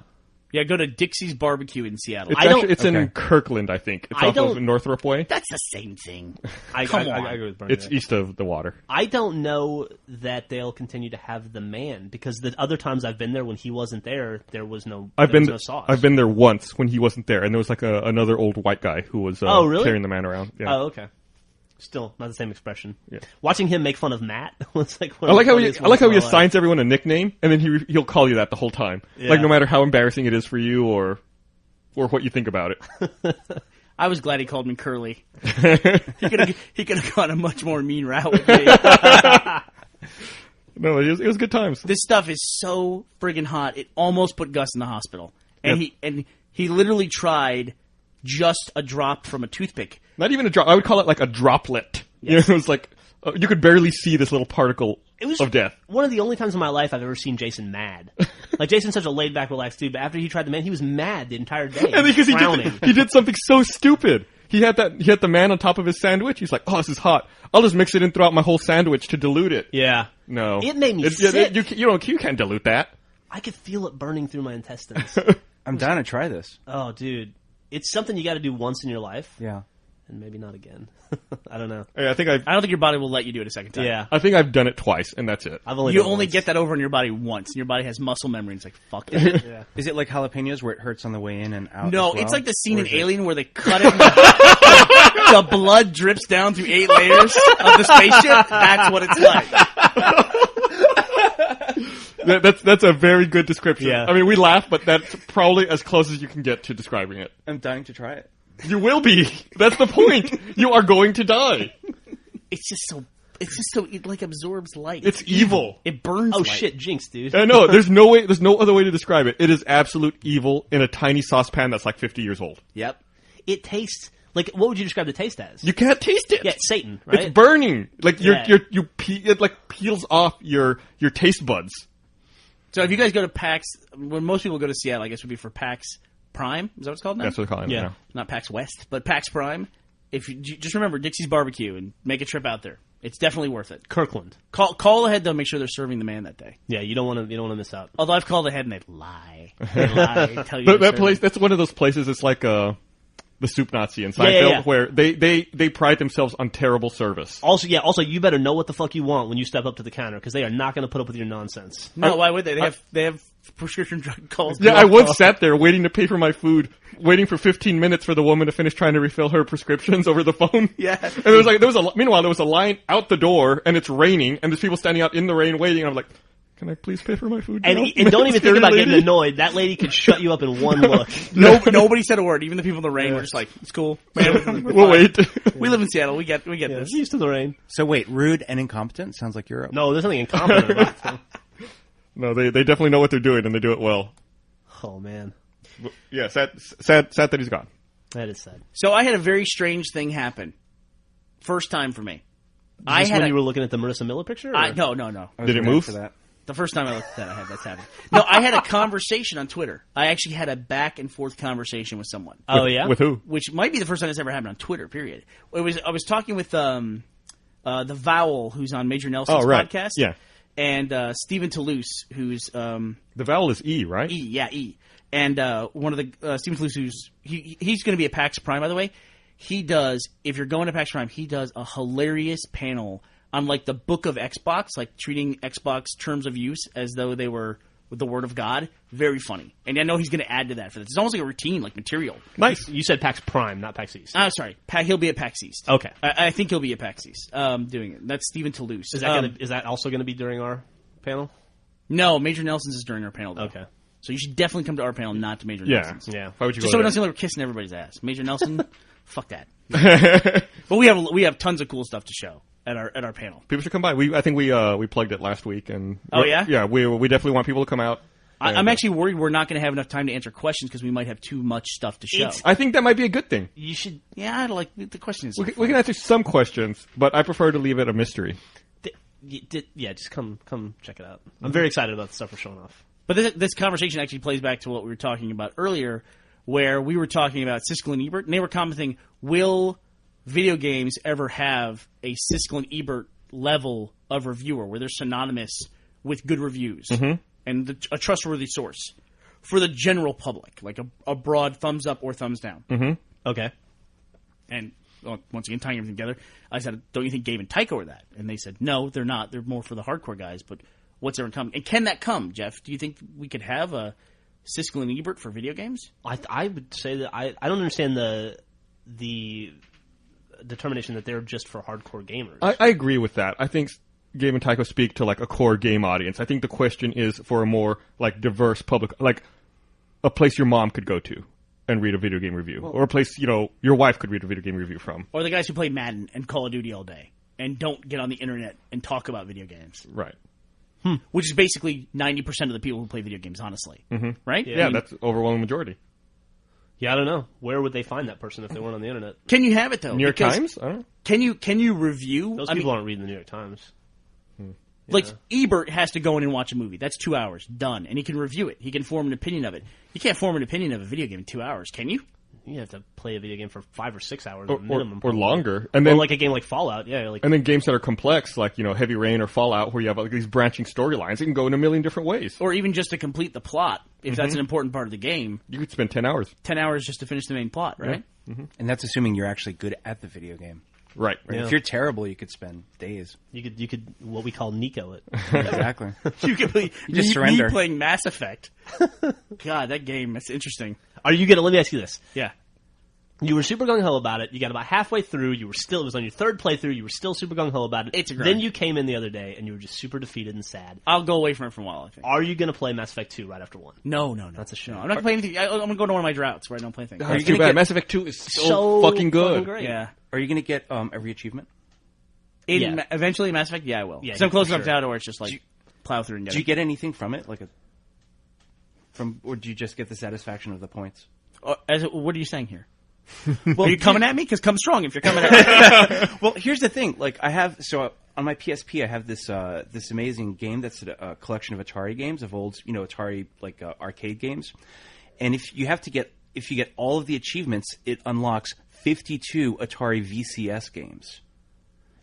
Yeah, go to Dixie's Barbecue in Seattle. It's in Kirkland, I think. It's off of Northrop Way. That's the same thing. I agree with Burnie. It's east of the water. I don't know that they'll continue to have the man because the other times I've been there when he wasn't there, there was no sauce. I've been there once when he wasn't there, and there was like another old white guy who was carrying the man around. Yeah. Oh, okay. Still not the same expression. Yeah. Watching him make fun of Matt was like. I like how he assigns everyone a nickname, and then he'll call you that the whole time. Yeah. Like no matter how embarrassing it is for you or what you think about it. I was glad he called me Curly. He could have gone a much more mean route with me. No, it was good times. This stuff is so friggin' hot. It almost put Gus in the hospital, and he literally tried just a drop from a toothpick. Not even a drop. I would call it like a droplet. Yes. It was like you could barely see this little particle of death. One of the only times in my life I've ever seen Jason mad. Like Jason's such a laid back, relaxed dude, but after he tried the man, he was mad the entire day. And because he did something so stupid. He had the man on top of his sandwich. He's like, "Oh, this is hot. I'll just mix it in throughout my whole sandwich to dilute it." Yeah. No. It made me sick. You can't dilute that. I could feel it burning through my intestines. I'm down to try this. Oh, dude. It's something you got to do once in your life. Yeah. And maybe not again. I don't know. I don't think your body will let you do it a second time. Yeah. I think I've done it twice, and that's it. You only get that over in your body once, and your body has muscle memory. And it's like, fuck it. Yeah. Is it like jalapenos where it hurts on the way in and out? No, as well? it's like the scene in Alien where they cut it. And the blood drips down through 8 layers of the spaceship. That's what it's like. That's a very good description. Yeah. I mean, we laugh, but that's probably as close as you can get to describing it. I'm dying to try it. You will be. That's the point. You are going to die. It's just so it like absorbs light. It's evil. It burns. Oh light. shit, jinx, dude. I know. There's no other way to describe it. It is absolute evil in a tiny saucepan that's like 50 years old. Yep. It tastes like, what would you describe the taste as? You can't taste it. Yeah, it's Satan, right? It's burning. Like it like peels off your taste buds. So if you guys go to PAX, when most people go to Seattle, I guess would be for PAX Prime. Is that what it's called now? That's what they're calling it now. Not PAX West, but PAX Prime. If you just remember Dixie's Barbecue and make a trip out there. It's definitely worth it. Kirkland. Call ahead though. Make sure they're serving the man that day. Yeah, you don't want to miss out. Although I've called ahead and they lie. They tell you that place. That's one of those places. It's like the Soup Nazi in Seinfeld, where they pride themselves on terrible service. Also, you better know what the fuck you want when you step up to the counter because they are not going to put up with your nonsense. No, why would they? They have prescription drug calls. Yeah, I once sat there waiting to pay for my food, waiting for 15 minutes for the woman to finish trying to refill her prescriptions over the phone. Yeah, and meanwhile there was a line out the door, and it's raining, and there's people standing out in the rain waiting. And I'm like, can I please pay for my food? And don't even think about getting annoyed. That lady could shut you up in one look. Nobody said a word. Even the people in the rain were just like, "It's cool. We'll wait." We live in Seattle. We get this. Used to the rain. So wait, rude and incompetent sounds like Europe. No, there's nothing incompetent about them. No, they definitely know what they're doing, and they do it well. Oh man. Yeah, sad that he's gone. That is sad. So I had a very strange thing happen. First time for me. You were looking at the Marissa Miller picture? No. Did it move? For that? The first time I looked at that, that's happened. No, I had a conversation on Twitter. I actually had a back and forth conversation with someone. Oh yeah, with who? Which might be the first time it's ever happened on Twitter. Period. I was talking with the Vowel, who's on Major Nelson's podcast. Yeah, and Stephen Toulouse, who's the Vowel is E, right? E. And one of the Stephen Toulouse, he's going to be at PAX Prime, by the way. He does, if you're going to PAX Prime, he does a hilarious panel on like the book of Xbox, like treating Xbox terms of use as though they were with the word of God. Very funny. And I know he's going to add to that for this. It's almost like a routine, like material. Nice. You said PAX Prime, not PAX East. Oh, sorry. He'll be at PAX East. Okay. I think he'll be at PAX East doing it. That's Stephen Toulouse. Is that also going to be during our panel? No, Major Nelson's is during our panel, though. Okay. So you should definitely come to our panel, not to Major Nelson's. Yeah. Why would you Just go so we there? don't seem like we're kissing everybody's ass. Major Nelson, fuck that. But we have tons of cool stuff to show at our panel. People should come by. I think we plugged it last week, and oh yeah, yeah. We definitely want people to come out. I'm actually worried we're not going to have enough time to answer questions because we might have too much stuff to show. I think that might be a good thing. You should. Yeah, I like the questions. We can answer some questions, but I prefer to leave it a mystery. Just come check it out. I'm very excited about the stuff we're showing off. But this conversation actually plays back to what we were talking about earlier, where we were talking about Siskel and Ebert, and they were commenting, will video games ever have a Siskel and Ebert level of reviewer where they're synonymous with good reviews and a trustworthy source? for the general public, like a broad thumbs up or thumbs down. Mm-hmm. Okay. And once again, tying everything together, I said, don't you think Gabe and Tycho are that? And they said, no, they're not. They're more for the hardcore guys. But what's there in common? And can that come, Jeff? Do you think we could have a Siskel and Ebert for video games? I would say that I don't understand the determination that they're just for hardcore gamers. I agree with that. I think Gabe and Tycho speak to like a core game audience. I think the question is for a more like diverse public, like a place your mom could go to and read a video game review, or a place your wife could read a video game review from, or the guys who play Madden and Call of Duty all day and don't get on the internet and talk about video games. Right. Which is basically 90% of the people who play video games, honestly. Mm-hmm. Right? Yeah, that's overwhelming majority. Yeah, I don't know. Where would they find that person if they weren't on the internet? Can you have it though? New York Times? I don't know. Can you review? Those people aren't reading the New York Times. Like, Ebert has to go in and watch a movie. That's 2 hours. Done. And he can review it. He can form an opinion of it. You can't form an opinion of a video game in 2 hours, can you? You have to play a video game for 5 or 6 hours Or, minimum. or longer. And then, like a game like Fallout, yeah. Like, and then games that are complex, like, Heavy Rain or Fallout, where you have like these branching storylines, it can go in a million different ways. Or even just to complete the plot, if that's an important part of the game. You could spend 10 hours. 10 hours just to finish the main plot, right? Yeah. Mm-hmm. And that's assuming you're actually good at the video game. Right. Yeah. If you're terrible, you could spend days. You could what we call Nico it. Exactly. You could be just surrender. Me playing Mass Effect. God, that game, that's interesting. Are you gonna? Let me ask you this. Yeah. You were super gung-ho about it. You got about halfway through. It was on your third playthrough. You were still super gung-ho about it. It's a grind. Then you came in the other day, and you were just super defeated and sad. I'll go away from it for a while, I think. Are you going to play Mass Effect 2 right after 1? No. That's a shame. No, I'm not going to play anything. I'm going to go to one of my droughts where I don't play things. That's too bad. Mass Effect 2 is so fucking good. Great. Yeah. Are you going to get every achievement? Eventually, Mass Effect, yeah, I will. Yeah, So I'm close enough sure. now to where it's just like plow through and get Do it. you get anything from it? Or do you just get the satisfaction of the points? What are you saying here? Are you coming at me? Because come strong if you're coming at me. Well, here's the thing. Like on my PSP, I have this this amazing game that's a collection of Atari games, of old Atari arcade games. And if you get all of the achievements, it unlocks 52 Atari VCS games.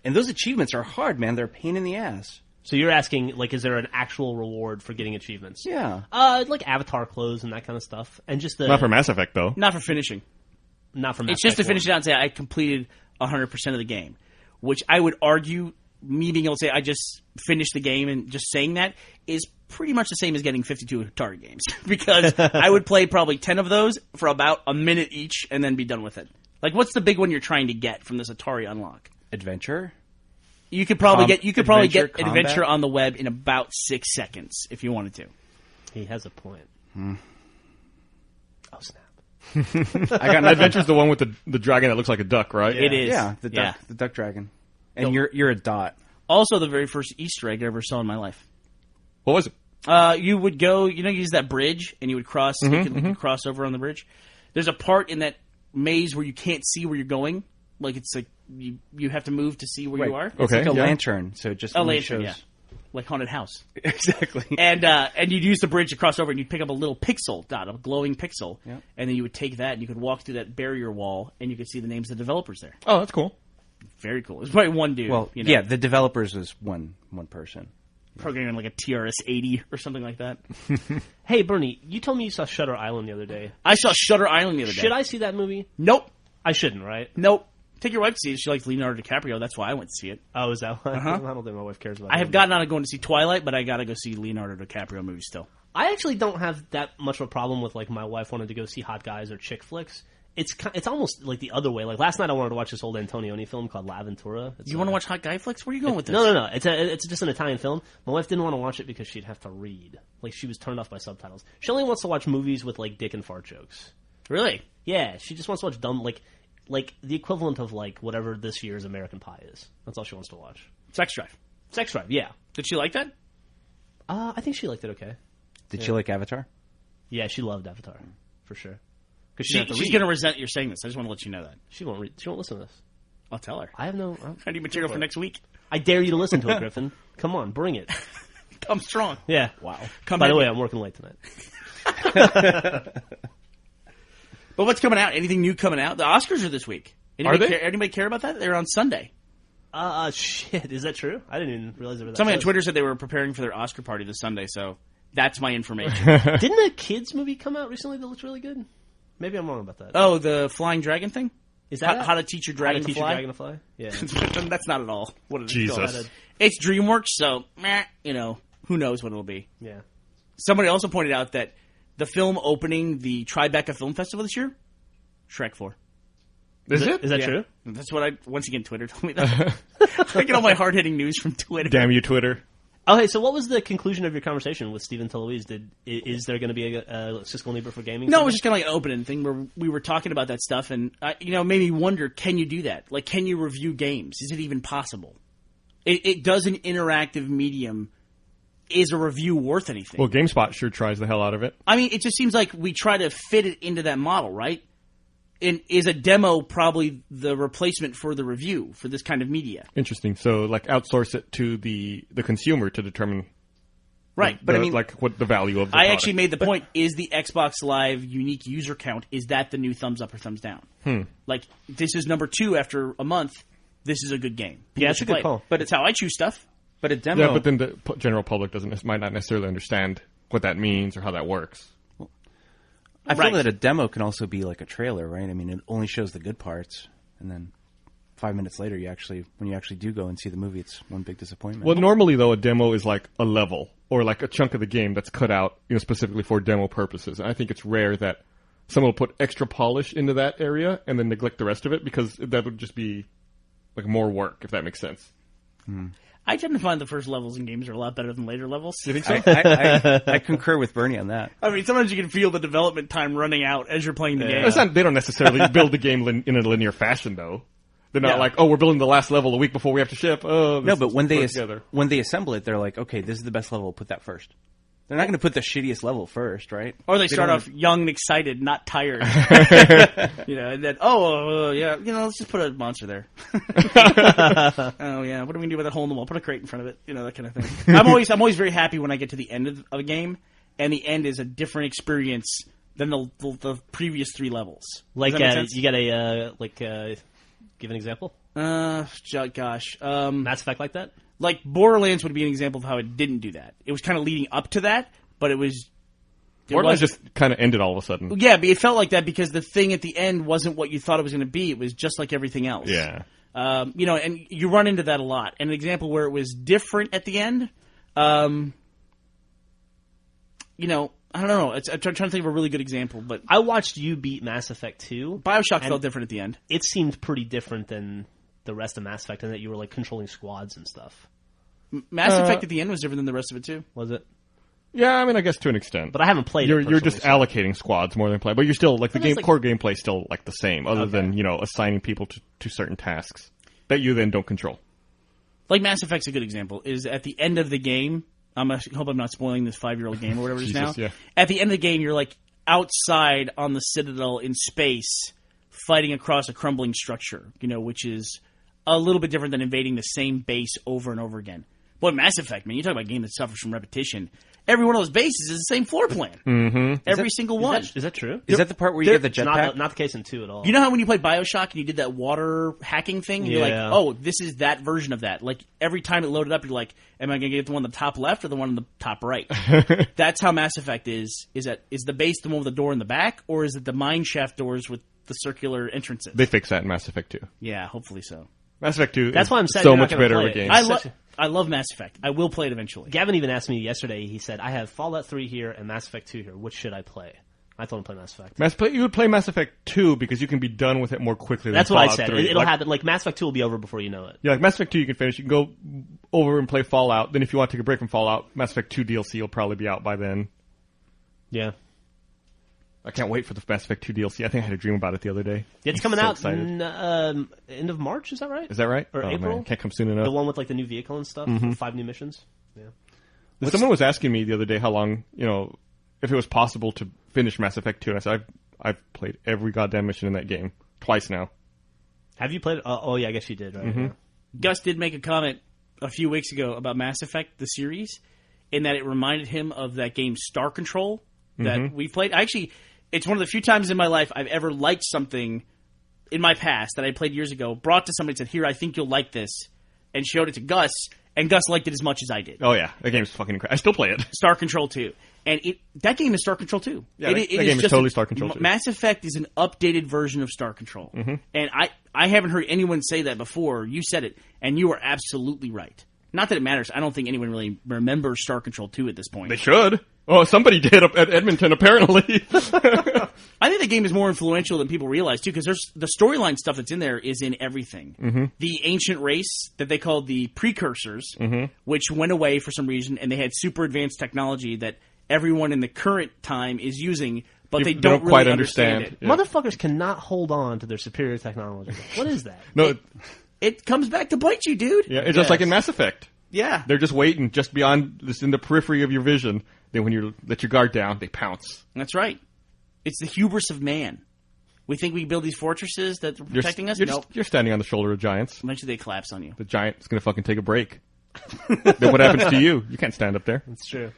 And those achievements are hard, man. They're a pain in the ass. So you're asking, like, is there an actual reward for getting achievements? Yeah. Like avatar clothes and that kind of stuff, and just Not for Mass Effect, though. Not for finishing. Not for Mass It's just to Effect finish 1. it out and say I completed 100% of the game, which I would argue, me being able to say I just finished the game and just saying that is pretty much the same as getting 52 Atari games because I would play probably 10 of those for about a minute each and then be done with it. Like, what's the big one you're trying to get from this Atari unlock? Adventure? You could probably get Adventure, Adventure combat? on the web in about 6 seconds if you wanted to. He has a point. Oh, snap. I got Adventure's the one with the dragon that looks like a duck, right? It is. Yeah, the duck dragon. And you're a dot. Also, the very first Easter egg I ever saw in my life. What was it? You would go, you use that bridge, and you would cross. You could cross over on the bridge. There's a part in that maze where you can't see where you're going. Like it's like you have to move to see where you are. It's Okay, like a yeah. lantern, so it just A only lantern, shows. yeah, like haunted house. Exactly. And you'd use the bridge to cross over, and you'd pick up a little pixel dot, a glowing pixel, Yeah. and then you would take that, and you could walk through that barrier wall, and you could see the names of the developers there. Oh, that's cool. Very cool. It's probably one dude. Well, yeah, the developers was one person. programming like a TRS-80 or something like that. Hey, Burnie, you told me you saw Shutter Island the other day. I saw Shutter Island the other day. Should I see that movie? Nope. I shouldn't, right? Nope. Take your wife to see it. She likes Leonardo DiCaprio. That's why I went to see it. Oh, is that why? Uh-huh. I don't think my wife cares about I that have movie. gotten out of going to see Twilight, but I got to go see Leonardo DiCaprio movies still. I actually don't have that much of a problem with, like, my wife wanted to go see hot guys or chick flicks. It's almost like the other way. Like, last night I wanted to watch this old Antonioni film called La Ventura. You want to watch hot guy flicks? Where are you going with this? No. It's just an Italian film. My wife didn't want to watch it because she'd have to read. Like, she was turned off by subtitles. She only wants to watch movies with, like, dick and fart jokes. Really? Yeah, she just wants to watch dumb, like the equivalent of, like, whatever this year's American Pie is. That's all she wants to watch. Sex Drive. Sex Drive, yeah. Did she like that? I think she liked it okay. Did you like Avatar? Yeah, she loved Avatar, for sure. Because She's going to resent you're saying this. I just want to let you know that. She won't read. She won't listen to this. I'll tell her. I have no. I need material for next week. I dare you to listen to it, Griffin. Come on, bring it. Come strong. Yeah. Wow. By the way, I'm working late tonight. But what's coming out? Anything new coming out? The Oscars are this week. Anybody care about that? They're on Sunday. Shit. Is that true? I didn't even realize it was that Somebody on close. Twitter said they were preparing for their Oscar party this Sunday, so That's my information. Didn't a kids movie come out recently that looks really good? Maybe I'm wrong about that. Oh, the flying dragon thing? Is that How to teach your dragon to fly? Yeah. That's not at all what it is. Jesus. It's DreamWorks, so who knows what it'll be. Yeah. Somebody also pointed out that the film opening the Tribeca Film Festival this year, Shrek 4. Is it? Is that true? That's what once again, Twitter told me that. I get all my hard-hitting news from Twitter. Damn you, Twitter. Okay, so what was the conclusion of your conversation with Stephen Toulouse? Is there going to be a Siskel and Ebert for gaming? No, it was just kind of like an opening thing where we were talking about that stuff, and made me wonder: can you do that? Like, can you review games? Is it even possible? It does an interactive medium. Is a review worth anything? Well, GameSpot sure tries the hell out of it. I mean, it just seems like we try to fit it into that model, right? And is a demo probably the replacement for the review for this kind of media? Interesting. So, like, outsource it to the consumer to determine, Right. but what the value of the I product. actually made the point: is the Xbox Live unique user count, is that the new thumbs up or thumbs down? Like, this is number 2 after a month. This is a good game. People Yeah, it's a should good play it. call. But it's how I choose stuff. But a demo. Yeah, but then the general public might not necessarily understand what that means or how that works. I feel Right. that a demo can also be like a trailer, right? I mean, it only shows the good parts, and then 5 minutes later, when you actually do go and see the movie, it's one big disappointment. Well, normally though, a demo is like a level or like a chunk of the game that's cut out, specifically for demo purposes. And I think it's rare that someone will put extra polish into that area and then neglect the rest of it, because that would just be like more work, if that makes sense. I tend to find the first levels in games are a lot better than later levels. You think so? I concur with Burnie on that. I mean, sometimes you can feel the development time running out as you're playing the game. They don't necessarily build the game in a linear fashion, though. They're not like, we're building the last level a week before we have to ship. No, but when they together. when they assemble it, they're like, okay, this is the best level. We'll put that first. They're not going to put the shittiest level first, right? Or they start off young and excited, not tired. And then, let's just put a monster there. Oh, yeah, what are we going to do with that hole in the wall? Put a crate in front of it, that kind of thing. I'm always very happy when I get to the end of a game, and the end is a different experience than the previous 3 levels. Like, Does that make sense? you got give an example? Gosh. Mass Effect like that? Like, Borderlands would be an example of how it didn't do that. It was kind of leading up to that, but it was... Borderlands just kind of ended all of a sudden. Yeah, but it felt like that because the thing at the end wasn't what you thought it was going to be. It was just like everything else. Yeah. And you run into that a lot. And an example where it was different at the end, I don't know. I'm trying to think of a really good example, but I watched you beat Mass Effect 2. BioShock felt different at the end. It seemed pretty different than the rest of Mass Effect in that you were like controlling squads and stuff. Mass Effect at the end was different than the rest of it too. Was it? Yeah, I mean, I guess to an extent. But I haven't played it You're personally, just allocating squads more than play, but you're still like core gameplay is still like the same, other than assigning people to certain tasks that you then don't control. Like Mass Effect's a good example. Is at the end of the game. I hope I'm not spoiling this 5-year-old game or whatever it is now. Yeah. At the end of the game, you're like outside on the Citadel in space, fighting across a crumbling structure. Which is a little bit different than invading the same base over and over again. Boy, Mass Effect, man, you talk about a game that suffers from repetition. Every one of those bases is the same floor plan. Mm-hmm. Every single one. Is that true? Is that the part where you get the jetpack? Not the case in 2 at all. You know how when you played BioShock and you did that water hacking thing? And you're like, Yeah. oh, this is that version of that. Like, every time it loaded up, you're like, am I going to get the one on the top left or the one on the top right? That's how Mass Effect is. Is the base the one with the door in the back, or is it the mine shaft doors with the circular entrances? They fix that in Mass Effect 2. Yeah, hopefully so. Mass Effect 2 That's is why I'm sad so you're not much gonna better play of a it. game. I love Mass Effect. I will play it eventually. Gavin even asked me yesterday, he said, I have Fallout 3 here and Mass Effect 2 here. Which should I play? I told him to play Mass Effect. You would play Mass Effect 2 because you can be done with it more quickly than That's what Fallout I said. 3. It'll happen. Like, Mass Effect 2 will be over before you know it. Yeah, like Mass Effect 2 you can finish. You can go over and play Fallout. Then if you want to take a break from Fallout, Mass Effect 2 DLC will probably be out by then. Yeah. I can't wait for the Mass Effect 2 DLC. I think I had a dream about it the other day. It's I'm coming so out excited. end of March, is that right? Is that right? Or oh, April? Man, can't come soon enough. The one with like the new vehicle and stuff? 5 new missions? Yeah. Someone was asking me the other day how long, if it was possible to finish Mass Effect 2. And I said, I've played every goddamn mission in that game. Twice now. Have you played it? Oh, yeah, I guess you did, right? Yeah. Gus did make a comment a few weeks ago about Mass Effect, the series, in that it reminded him of that game Star Control that we played. It's one of the few times in my life I've ever liked something in my past that I played years ago, brought to somebody and said, here, I think you'll like this, and showed it to Gus, And Gus liked it as much as I did. Oh yeah, that game's fucking incredible. I still play it. Star Control 2. And that game is Star Control 2. Yeah, that game is just totally Star Control 2. Mass Effect is an updated version of Star Control. Mm-hmm. And I haven't heard anyone say that before. You said it, and you are absolutely right. Not that it matters. I don't think anyone really remembers Star Control 2 at this point. They should. Oh, somebody did up at Edmonton, apparently. I think the game is more influential than people realize, too, because there's the storyline stuff that's in there is in everything. Mm-hmm. The ancient race that they called the Precursors, which went away for some reason, and they had super advanced technology that everyone in the current time is using, but they don't really quite understand it. Yeah. Motherfuckers cannot hold on to their superior technology. What is that? No, It comes back to bite you, dude. yeah, it's just like in Mass Effect. Yeah. They're just waiting, just beyond this, in the periphery of your vision. Then when you let your guard down, they pounce. That's right. It's the hubris of man. We think we build these fortresses that are protecting us? Nope. You're standing on the shoulder of giants. Eventually they collapse on you. The giant is going to fucking take a break. Then what happens to you? You can't stand up there. That's true.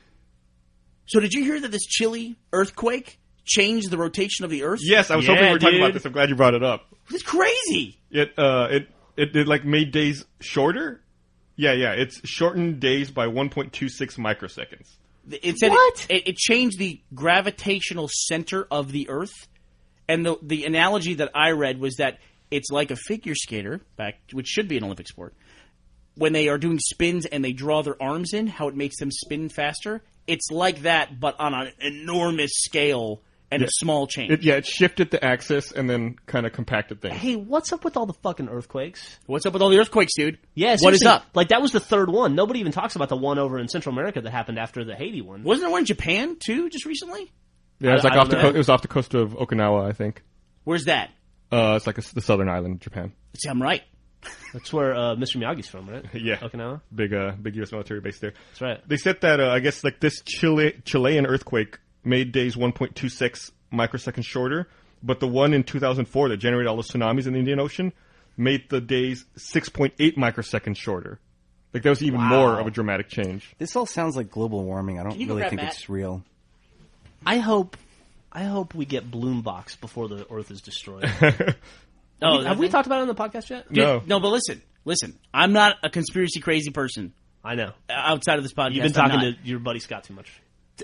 So did you hear that this Chile earthquake changed the rotation of the Earth? Yes, I was hoping we were talking dude. about this. I'm glad you brought it up. It's crazy. It like made days shorter. Yeah. It's shortened days by 1.26 microseconds. It said What? It changed the gravitational center of the Earth. And the analogy that I read was that it's like a figure skater, which should be an Olympic sport. When they are doing spins and they draw their arms in, how it makes them spin faster. It's like that, but on an enormous scale and a small change. It shifted the axis and then kind of compacted things. Hey, what's up with all the fucking earthquakes? What's up with all the earthquakes, dude? Yeah, What is seriously, up? Like, that was the third one. Nobody even talks about the one over in Central America that happened after the Haiti one. Wasn't there one in Japan, too, just recently? Yeah, it's like I off don't the know. it was off the coast of Okinawa, I think. Where's that? It's like the southern island of Japan. See, I'm right. That's where Mr. Miyagi's from, right? Yeah. Okinawa? Big U.S. military base there. That's right. They said that I guess like this Chilean earthquake made days 1.26 microseconds shorter, but the one in 2004 that generated all the tsunamis in the Indian Ocean made the days 6.8 microseconds shorter. Like that was even more of a dramatic change. This all sounds like global warming. I don't you go really grab think Matt? it's real. I hope we get Bloombox before the Earth is destroyed. Have we talked about it on the podcast yet? Dude, no, but listen. I'm not a conspiracy crazy person I know. outside of this podcast. You've been talking to your buddy Scott too much.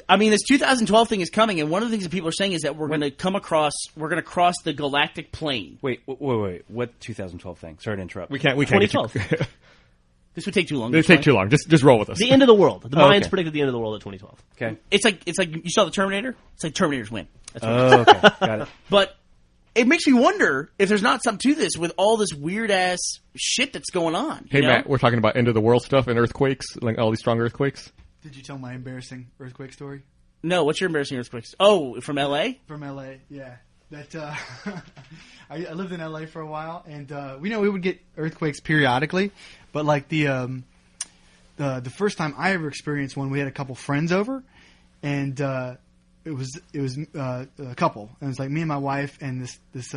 I mean, this 2012 thing is coming, and one of the things that people are saying is that we're going to cross the galactic plane. Wait. What 2012 thing? Sorry to interrupt. We can't. 2012. This would take too long. They take too long. Just roll with us. The end of the world. The Mayans okay. predicted the end of the world at 2012. Okay. It's like you saw the Terminator. It's like Terminators win. That's what it is. Oh, okay. Got it. But it makes me wonder if there's not something to this with all this weird ass shit that's going on. Hey you know? Matt, we're talking about end of the world stuff and earthquakes, like all these strong earthquakes. Did you tell my embarrassing earthquake story No, what's your embarrassing earthquakes? Oh, from L.A. from LA? Yeah, that I lived in LA for a while, and we would get earthquakes periodically, but like the first time I ever experienced one, we had a couple friends over, and it was a couple, and it was like me and my wife and this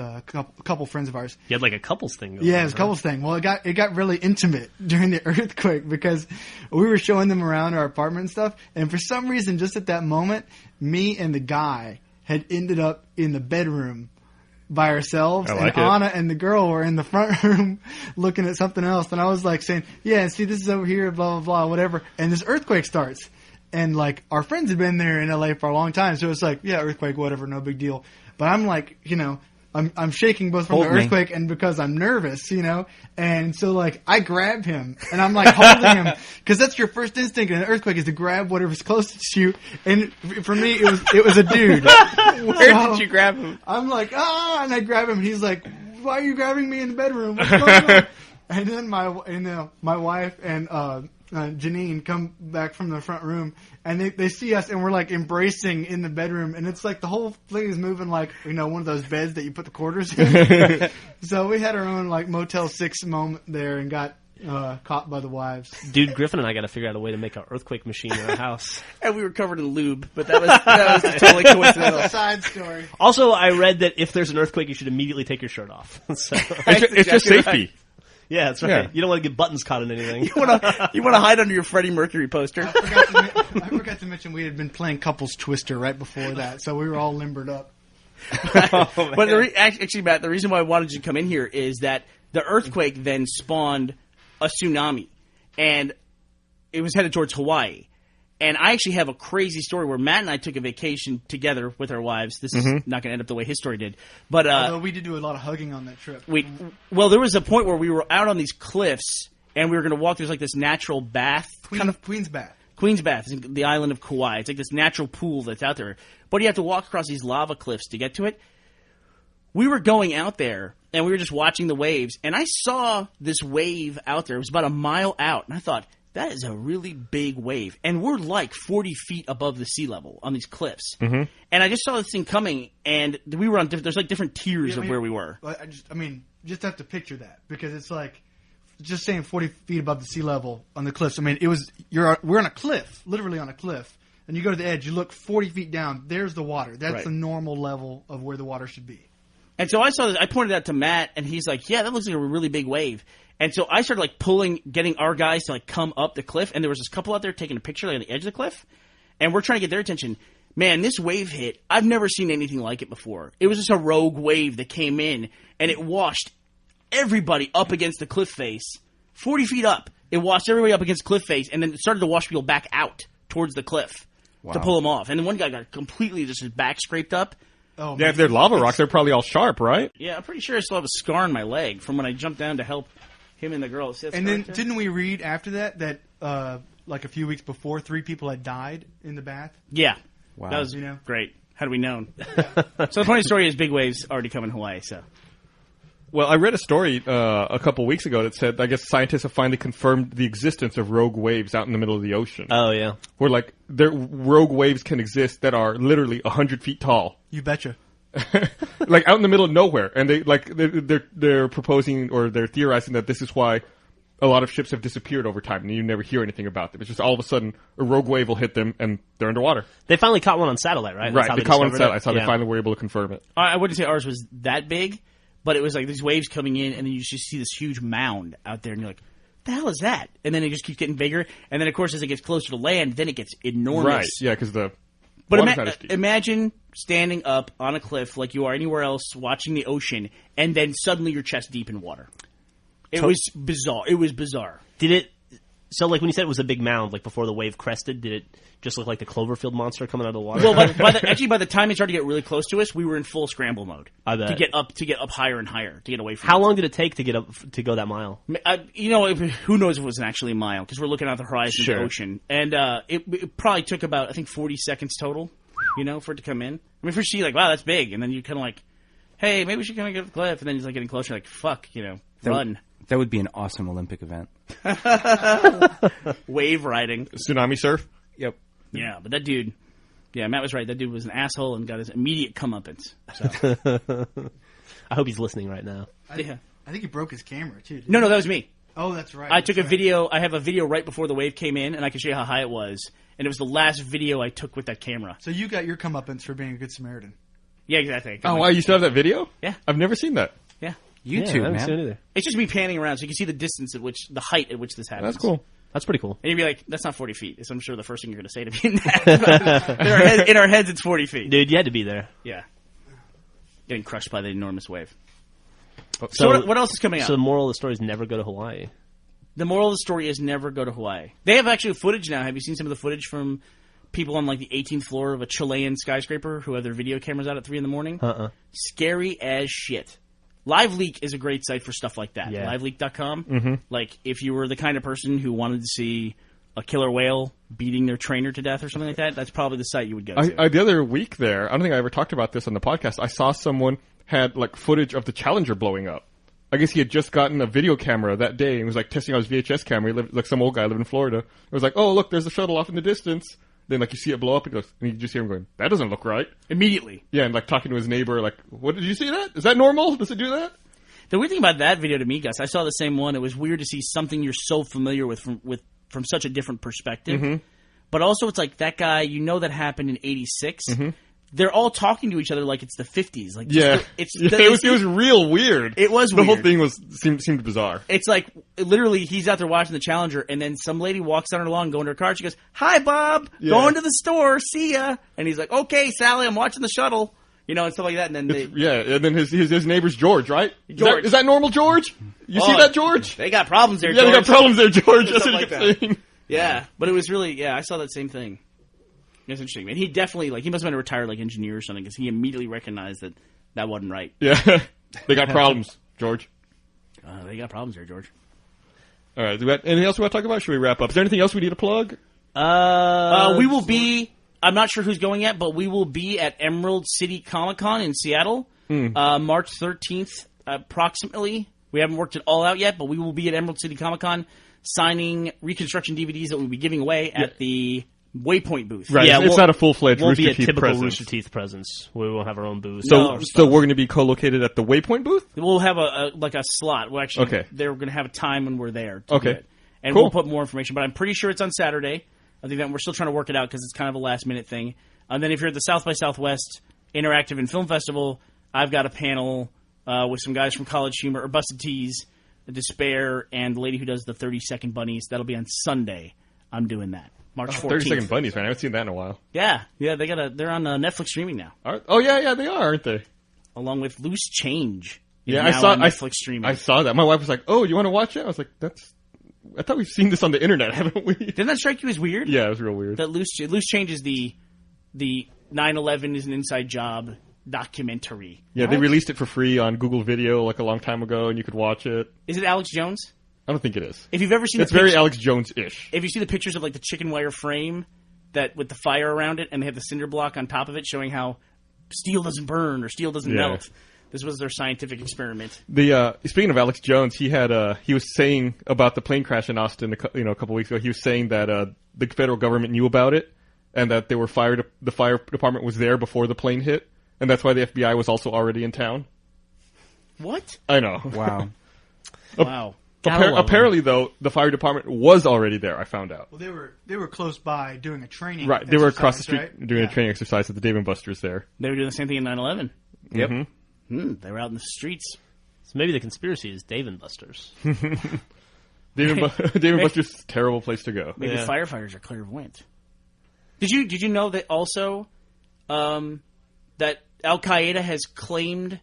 couple friends of ours. You had like a couples thing going Yeah, on, it was a couples thing. Well, it got really intimate during the earthquake because we were showing them around our apartment and stuff, and for some reason, just at that moment, me and the guy had ended up in the bedroom by ourselves, I like and it. Anna and the girl were in the front room looking at something else, and I was like saying, "Yeah, see, this is over here, blah blah blah, whatever," and this earthquake starts. And, like, our friends had been there in L.A. for a long time, so it was like, yeah, earthquake, whatever, no big deal. But I'm like, I'm shaking both from Hold the me. earthquake and because I'm nervous, And so, like, I grab him, and I'm, like, holding him. Because that's your first instinct in an earthquake is to grab whatever's closest to you. And for me, it was a dude. Where did you grab him? I'm like, and I grab him, and he's like, why are you grabbing me in the bedroom? What's going on? And then my wife and Janine come back from the front room, and they see us, and we're like embracing in the bedroom, and it's like the whole thing is moving like one of those beds that you put the quarters in. So we had our own like Motel 6 moment there, and got caught by the wives. Dude, Griffin and I got to figure out a way to make an earthquake machine in our house. And we were covered in lube, but that was just totally coincidental. Side story. Also, I read that if there's an earthquake, you should immediately take your shirt off. So, It's just exactly safety. right. yeah, that's right. Yeah. You don't want to get buttons caught in anything. You want to hide under your Freddie Mercury poster. I forgot to mention we had been playing couples twister right before that, so we were all limbered up. But actually, Matt, the reason why I wanted you to come in here is that the earthquake then spawned a tsunami. And it was headed towards Hawaii. And I actually have a crazy story where Matt and I took a vacation together with our wives. This is not going to end up the way his story did. But although we did do a lot of hugging on that trip. Well, there was a point where we were out on these cliffs, and we were going to walk. There's like this natural bath. Queen's Bath. Queen's Bath is the island of Kauai. It's like this natural pool that's out there. But you have to walk across these lava cliffs to get to it. We were going out there, and we were just watching the waves, and I saw this wave out there. It was about a mile out, and I thought, that is a really big wave. And we're like 40 feet above the sea level on these cliffs. And I just saw this thing coming, and we were on there's like different tiers of where we were. Just have to picture that, because it's like, just saying 40 feet above the sea level on the cliffs. I mean, we're on a cliff, literally on a cliff, and you go to the edge, you look 40 feet down, there's the water. That's the normal level of where the water should be. And so I saw this, I pointed out to Matt, and he's like, yeah, that looks like a really big wave. And so I started like getting our guys to like come up the cliff, and there was this couple out there taking a picture like on the edge of the cliff, and we're trying to get their attention. Man, this wave hit. I've never seen anything like it before. It was just a rogue wave that came in, and it washed everybody up against the cliff face, 40 feet up. It washed everybody up against the cliff face, and then it started to wash people back out towards the cliff to pull them off. And then one guy got completely just his back scraped up. Oh, yeah, if they're lava rocks, they're probably all sharp, right? Yeah, I'm pretty sure I still have a scar on my leg from when I jumped down to help him and the girl. And then didn't we read after that like a few weeks before, 3 people had died in the bath? Yeah. Wow. That was great. Had we known. So the point of the story is big waves already come in Hawaii. So. Well, I read a story a couple weeks ago that said, I guess scientists have finally confirmed the existence of rogue waves out in the middle of the ocean. Oh, yeah. Where, like, rogue waves can exist that are literally 100 feet tall. You betcha. Like, out in the middle of nowhere. And they're proposing, or they're theorizing that this is why a lot of ships have disappeared over time, and you never hear anything about them. It's just all of a sudden, a rogue wave will hit them, and they're underwater. They finally caught one on satellite, right? Right, they caught one on satellite. That's how they finally were able to confirm it. I wouldn't say ours was that big. But it was like these waves coming in, and then you just see this huge mound out there, and you're like, the hell is that? And then it just keeps getting bigger. And then, of course, as it gets closer to land, then it gets enormous. Right, yeah, because the water's not as deep. Imagine standing up on a cliff like you are anywhere else, watching the ocean, and then suddenly you're chest deep in water. It was bizarre. It was bizarre. Did it... So, like, when you said it was a big mound, like, before the wave crested, did it just look like the Cloverfield monster coming out of the water? Well, by the time it started to get really close to us, we were in full scramble mode. I bet. To get up higher and higher, to get away from How long did it take to go that mile? Who knows if it was actually a mile, because we're looking out the horizon of the ocean. And it probably took about, I think, 40 seconds total, for it to come in. I mean, first you like, wow, that's big. And then you kind of like, hey, maybe we should kind of get up the cliff. And then he's like getting closer, like, fuck, run. That would be an awesome Olympic event. Wave riding. Tsunami surf? Yep. Yeah, but that dude, Matt was right. That dude was an asshole and got his immediate comeuppance. So. I hope he's listening right now. I think he broke his camera, too. No, that was me. Oh, that's right. I took a video. I have a video right before the wave came in, and I can show you how high it was. And it was the last video I took with that camera. So you got your comeuppance for being a good Samaritan. Yeah, exactly. Oh, wow, you still have that video? Yeah. I've never seen that. Yeah. YouTube, I haven't man. seen it either. It's just me panning around so you can see the distance the height at which this happens. That's cool. That's pretty cool. And you'd be like, that's not 40 feet. So I'm sure the first thing you're going to say to me in our heads, it's 40 feet. Dude, you had to be there. Yeah. Getting crushed by the enormous wave. So what else is coming out? So the moral of the story is never go to Hawaii. The moral of the story is never go to Hawaii. They have actually footage now. Have you seen some of the footage from people on like the 18th floor of a Chilean skyscraper who have their video cameras out at 3 a.m? Scary as shit. LiveLeak is a great site for stuff like that. Yeah. LiveLeak.com. Mm-hmm. Like, if you were the kind of person who wanted to see a killer whale beating their trainer to death or something like that, that's probably the site you would go to. The other week there, I don't think I ever talked about this on the podcast, I saw someone had like footage of the Challenger blowing up. I guess he had just gotten a video camera that day and was like testing out his VHS camera. He lived, like some old guy lived in Florida. It was like, oh, look, there's the shuttle off in the distance. Then, like, you see it blow up, and you just hear him going, that doesn't look right. Immediately. Yeah, and, like, talking to his neighbor, like, what, did you see that? Is that normal? Does it do that? The weird thing about that video to me, Gus, I saw the same one. It was weird to see something you're so familiar with from such a different perspective. Mm-hmm. But also, it's like that guy, that happened in 86. Mm-hmm. They're all talking to each other like it's the 50s. Like, it was real weird. It was the weird. whole thing seemed bizarre. It's like, literally, he's out there watching the Challenger, and then some lady walks down her lawn going to her car, and she goes, hi, Bob, going to the store, see ya. And he's like, okay, Sally, I'm watching the shuttle. And stuff like that. And then and then his neighbor's George, right? George. Is that normal, George? You see that, George? They got problems there, Yeah, George. they got problems there, George. That's what like he kept saying. Yeah, but it was really, I saw that same thing. It's interesting. And he definitely, he must have been a retired, engineer or something, because he immediately recognized that wasn't right. Yeah. They got problems, George. They got problems there, George. All right. Anything else we want to talk about? Should we wrap up? Is there anything else we need to plug? We will be, I'm not sure who's going yet, but we will be at Emerald City Comic-Con in Seattle, March 13th, approximately. We haven't worked it all out yet, but we will be at Emerald City Comic-Con signing reconstruction DVDs that we'll be giving away at the Waypoint booth. Right. Yeah, it's not a full-fledged Won't Rooster be a Teeth typical presence. Rooster Teeth presence. We won't have our own booth. So we're going to be co-located at the Waypoint booth? We'll have a slot. Well, actually, Okay. they're going to have a time when we're there to do it. And Cool. we'll put more information, but I'm pretty sure it's on Saturday. I think that we're still trying to work it out because it's kind of a last-minute thing. And then if you're at the South by Southwest Interactive and Film Festival, I've got a panel with some guys from College Humor, or Busted Tees, Despair, and the lady who does the 30-second bunnies. That'll be on Sunday. I'm doing that. March 14th. 30-second bunnies, man. I haven't seen that in a while. Yeah, they're on Netflix streaming now, Oh, yeah, they are, aren't they? along with Loose Change. is Yeah, now I saw on Netflix streaming. I saw that. My wife was like, "Oh, you want to watch it?" I was like, I thought we've seen this on the internet, haven't we?" Didn't that strike you as weird? Yeah, it was real weird. That Loose Change is the 9/11 is an inside job documentary. Yeah, they released it for free on Google Video a long time ago, and you could watch it. Is it Alex Jones? I don't think it is. If you've ever seen It's very Alex Jones-ish. if you see the pictures of the chicken wire frame that with the fire around it, and they have the cinder block on top of it showing how steel doesn't burn or steel doesn't melt. This was their scientific experiment. Speaking of Alex Jones, he was saying about the plane crash in Austin a couple weeks ago. He was saying that the federal government knew about it and that they were the fire department was there before the plane hit, and that's why the FBI was also already in town. What? I know. Wow. Wow. Apparently, though, the fire department was already there. I found out. Well, they were close by doing a training. Right, they were across the exercise, street right? doing a training exercise at the Dave & Buster's there. They were doing the same thing in 9/11. Yep. They were out in the streets. So maybe the conspiracy is Dave and Buster's. Dave & Buster's is a terrible place to go. Maybe firefighters are clairvoyant. Did you know that also that Al Qaeda has claimed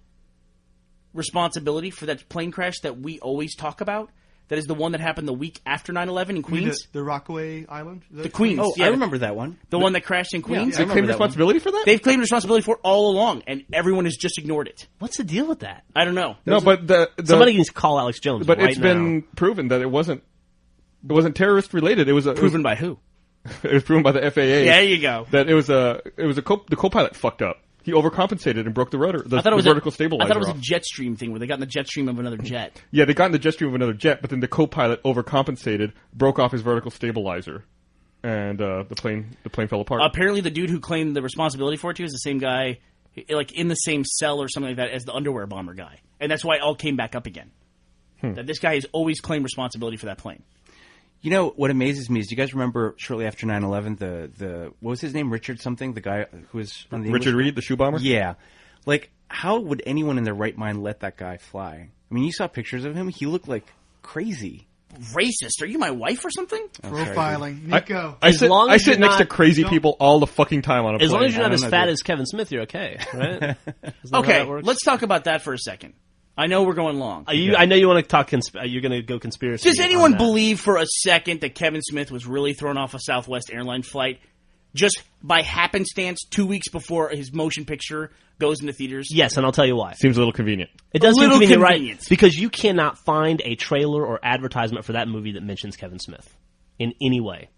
responsibility for that plane crash that we always talk about? That is the one that happened the week after 9/11 in You mean Queens. the Rockaway Island? Is that The Queens. Oh, yeah, I remember that one. the one that crashed in Queens. They claim responsibility for that? They've claimed responsibility for it all along, and everyone has just ignored it. What's the deal with that? I don't know. No, but Somebody needs to call Alex Jones. But right it's been proven that it wasn't terrorist related. It was Proven by who? It was proven by the FAA. Yeah, there you go. That the co-pilot fucked up. He overcompensated and broke the rudder. The vertical stabilizer. I thought it was off. a jet stream thing where they got in the jet stream of another jet. Yeah, they got in the jet stream of another jet, but then the co-pilot overcompensated, broke off his vertical stabilizer, and the plane fell apart. Apparently, the dude who claimed the responsibility for it too is the same guy, in the same cell or something like that as the underwear bomber guy, and that's why it all came back up again. That this guy has always claimed responsibility for that plane. You know, what amazes me is, do you guys remember shortly after 9/11, the what was his name? Richard something? The guy who was on the Richard English- Reed, the shoe bomber? Yeah. How would anyone in their right mind let that guy fly? I mean, you saw pictures of him. He looked like crazy. Racist? Are you my wife or something? Profiling. Nico. I sit long as next you're to not- crazy people all the fucking time on a plane. As long as you're not as know, fat dude. as Kevin Smith, you're okay, right? Isn't that how Okay, that works? let's talk about that for a second. I know we're going long. I know you want to talk. You're going to go conspiracy. Does anyone on that. believe for a second that Kevin Smith was really thrown off a Southwest airline flight just by happenstance 2 weeks before his motion picture goes into theaters? Yes, and I'll tell you why. Seems a little convenient. It does seem little convenient, right? convenient. Because you cannot find a trailer or advertisement for that movie that mentions Kevin Smith in any way.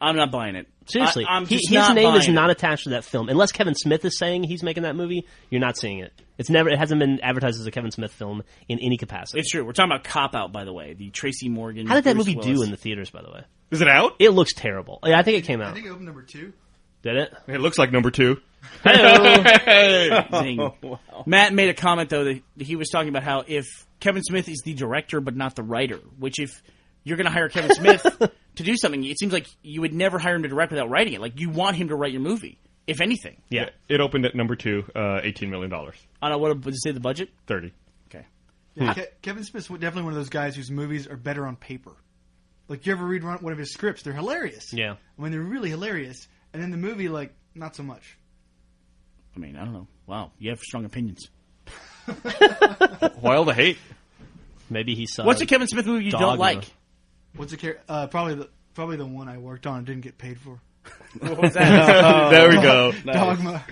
I'm not buying it. Seriously, I'm just his not name is buying not it. attached to that film unless Kevin Smith is saying he's making that movie. You're not seeing it. It hasn't been advertised as a Kevin Smith film in any capacity. It's true. We're talking about Cop Out, by the way. The Tracy Morgan. How did that Bruce movie Willis. do in the theaters? By the way, Is it out? it looks terrible. Yeah, I think it came I out. think it opened number 2. Did it? It looks like number 2. Zing. Matt made a comment, though, that he was talking about how if Kevin Smith is the director but not the writer, which if you're going to hire Kevin Smith to do something, it seems like you would never hire him to direct without writing it. Like, you want him to write your movie, if anything. Yeah. It opened at number 2, $18 million. I don't know, what did it say the budget? 30. Okay. Yeah, Kevin Smith's definitely one of those guys whose movies are better on paper. Like, you ever read one of his scripts? They're hilarious. Yeah. When they're really hilarious. And in the movie, not so much. I mean, I don't know. Wow, you have strong opinions. Why all the hate? Maybe he saw. What's a Kevin Smith movie you don't Dogma. like? What's the probably probably the one I worked on and didn't get paid for. What was that? There we go. Nice. Dogma.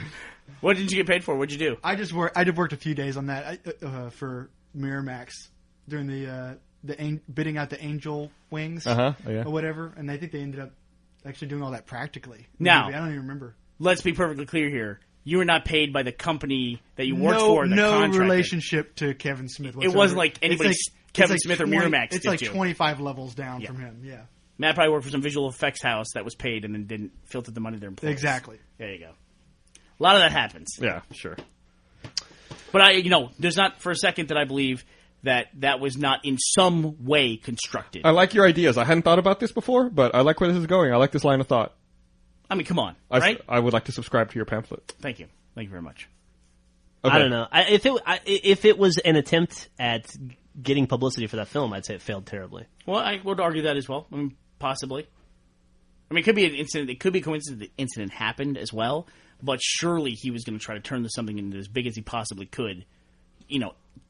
What did you get paid for? What'd you do? I just worked a few days on that for Miramax during the bidding out the angel wings Yeah. or whatever, and I think they ended up actually doing all that practically. Now, I don't even remember. Let's be perfectly clear here. You were not paid by the company that you worked for. The no contractor. relationship to Kevin Smith whatsoever. It wasn't like anybody Kevin it's Smith or 20 Miramax It's did like to. 25 levels down from him, yeah. Matt probably worked for some visual effects house that was paid and then didn't filter the money to their employees. Exactly. There you go. A lot of that happens. Yeah, sure. But there's not for a second that I believe that was not in some way constructed. I like your ideas. I hadn't thought about this before, but I like where this is going. I like this line of thought. I mean, come on, right? I would like to subscribe to your pamphlet. Thank you. Thank you very much. Okay. I don't know. If it was an attempt at getting publicity for that film, I'd say it failed terribly. Well, I would argue that as well. I mean, possibly. I mean, it could be an incident. It could be a coincidence the incident happened as well. But surely he was going to try to turn something into as big as he possibly could.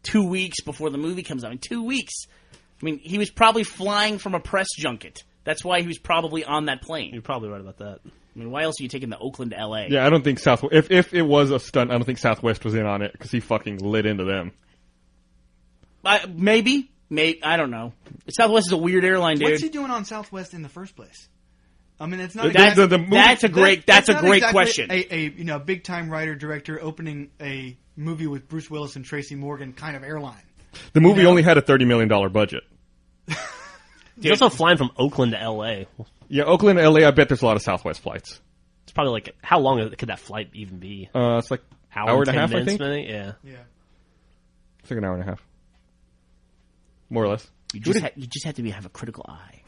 2 weeks before the movie comes out. I mean, 2 weeks. I mean, he was probably flying from a press junket. That's why he was probably on that plane. You're probably right about that. I mean, why else are you taking the Oakland to L.A.? Yeah, I don't think Southwest. If it was a stunt, I don't think Southwest was in on it because he fucking lit into them. Maybe. I don't know. Southwest is a weird airline, dude. What's he doing on Southwest in the first place? I mean, it's not. That's a great exactly question. A big time writer director opening a movie with Bruce Willis and Tracy Morgan kind of airline. The movie only had a $30 million budget. He's also flying from Oakland to L.A. Yeah, Oakland, LA. I bet there's a lot of Southwest flights. It's probably like how long could that flight even be? It's like hour and a 10 half, minutes, I think. Maybe? Yeah. Yeah. It's like an hour and a half, more or less. You just have to have a critical eye.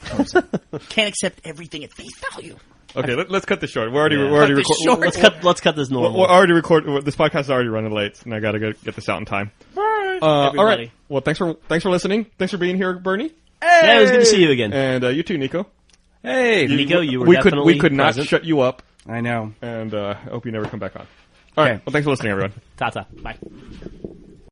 Can't accept everything at face value. Okay, let's cut this short. We're already Cut this short. Let's cut this normal. We're already recording. This podcast is already running late, and I got to go get this out in time. Bye, all everybody. right. Well, thanks for listening. Thanks for being here, Burnie. Yeah, it was good to see you again. And you too, Nico. Hey, Nico, you were we definitely could not present. shut you up, I know. and I hope you never come back on. All right. Well, thanks for listening, everyone. Ta-ta. Bye.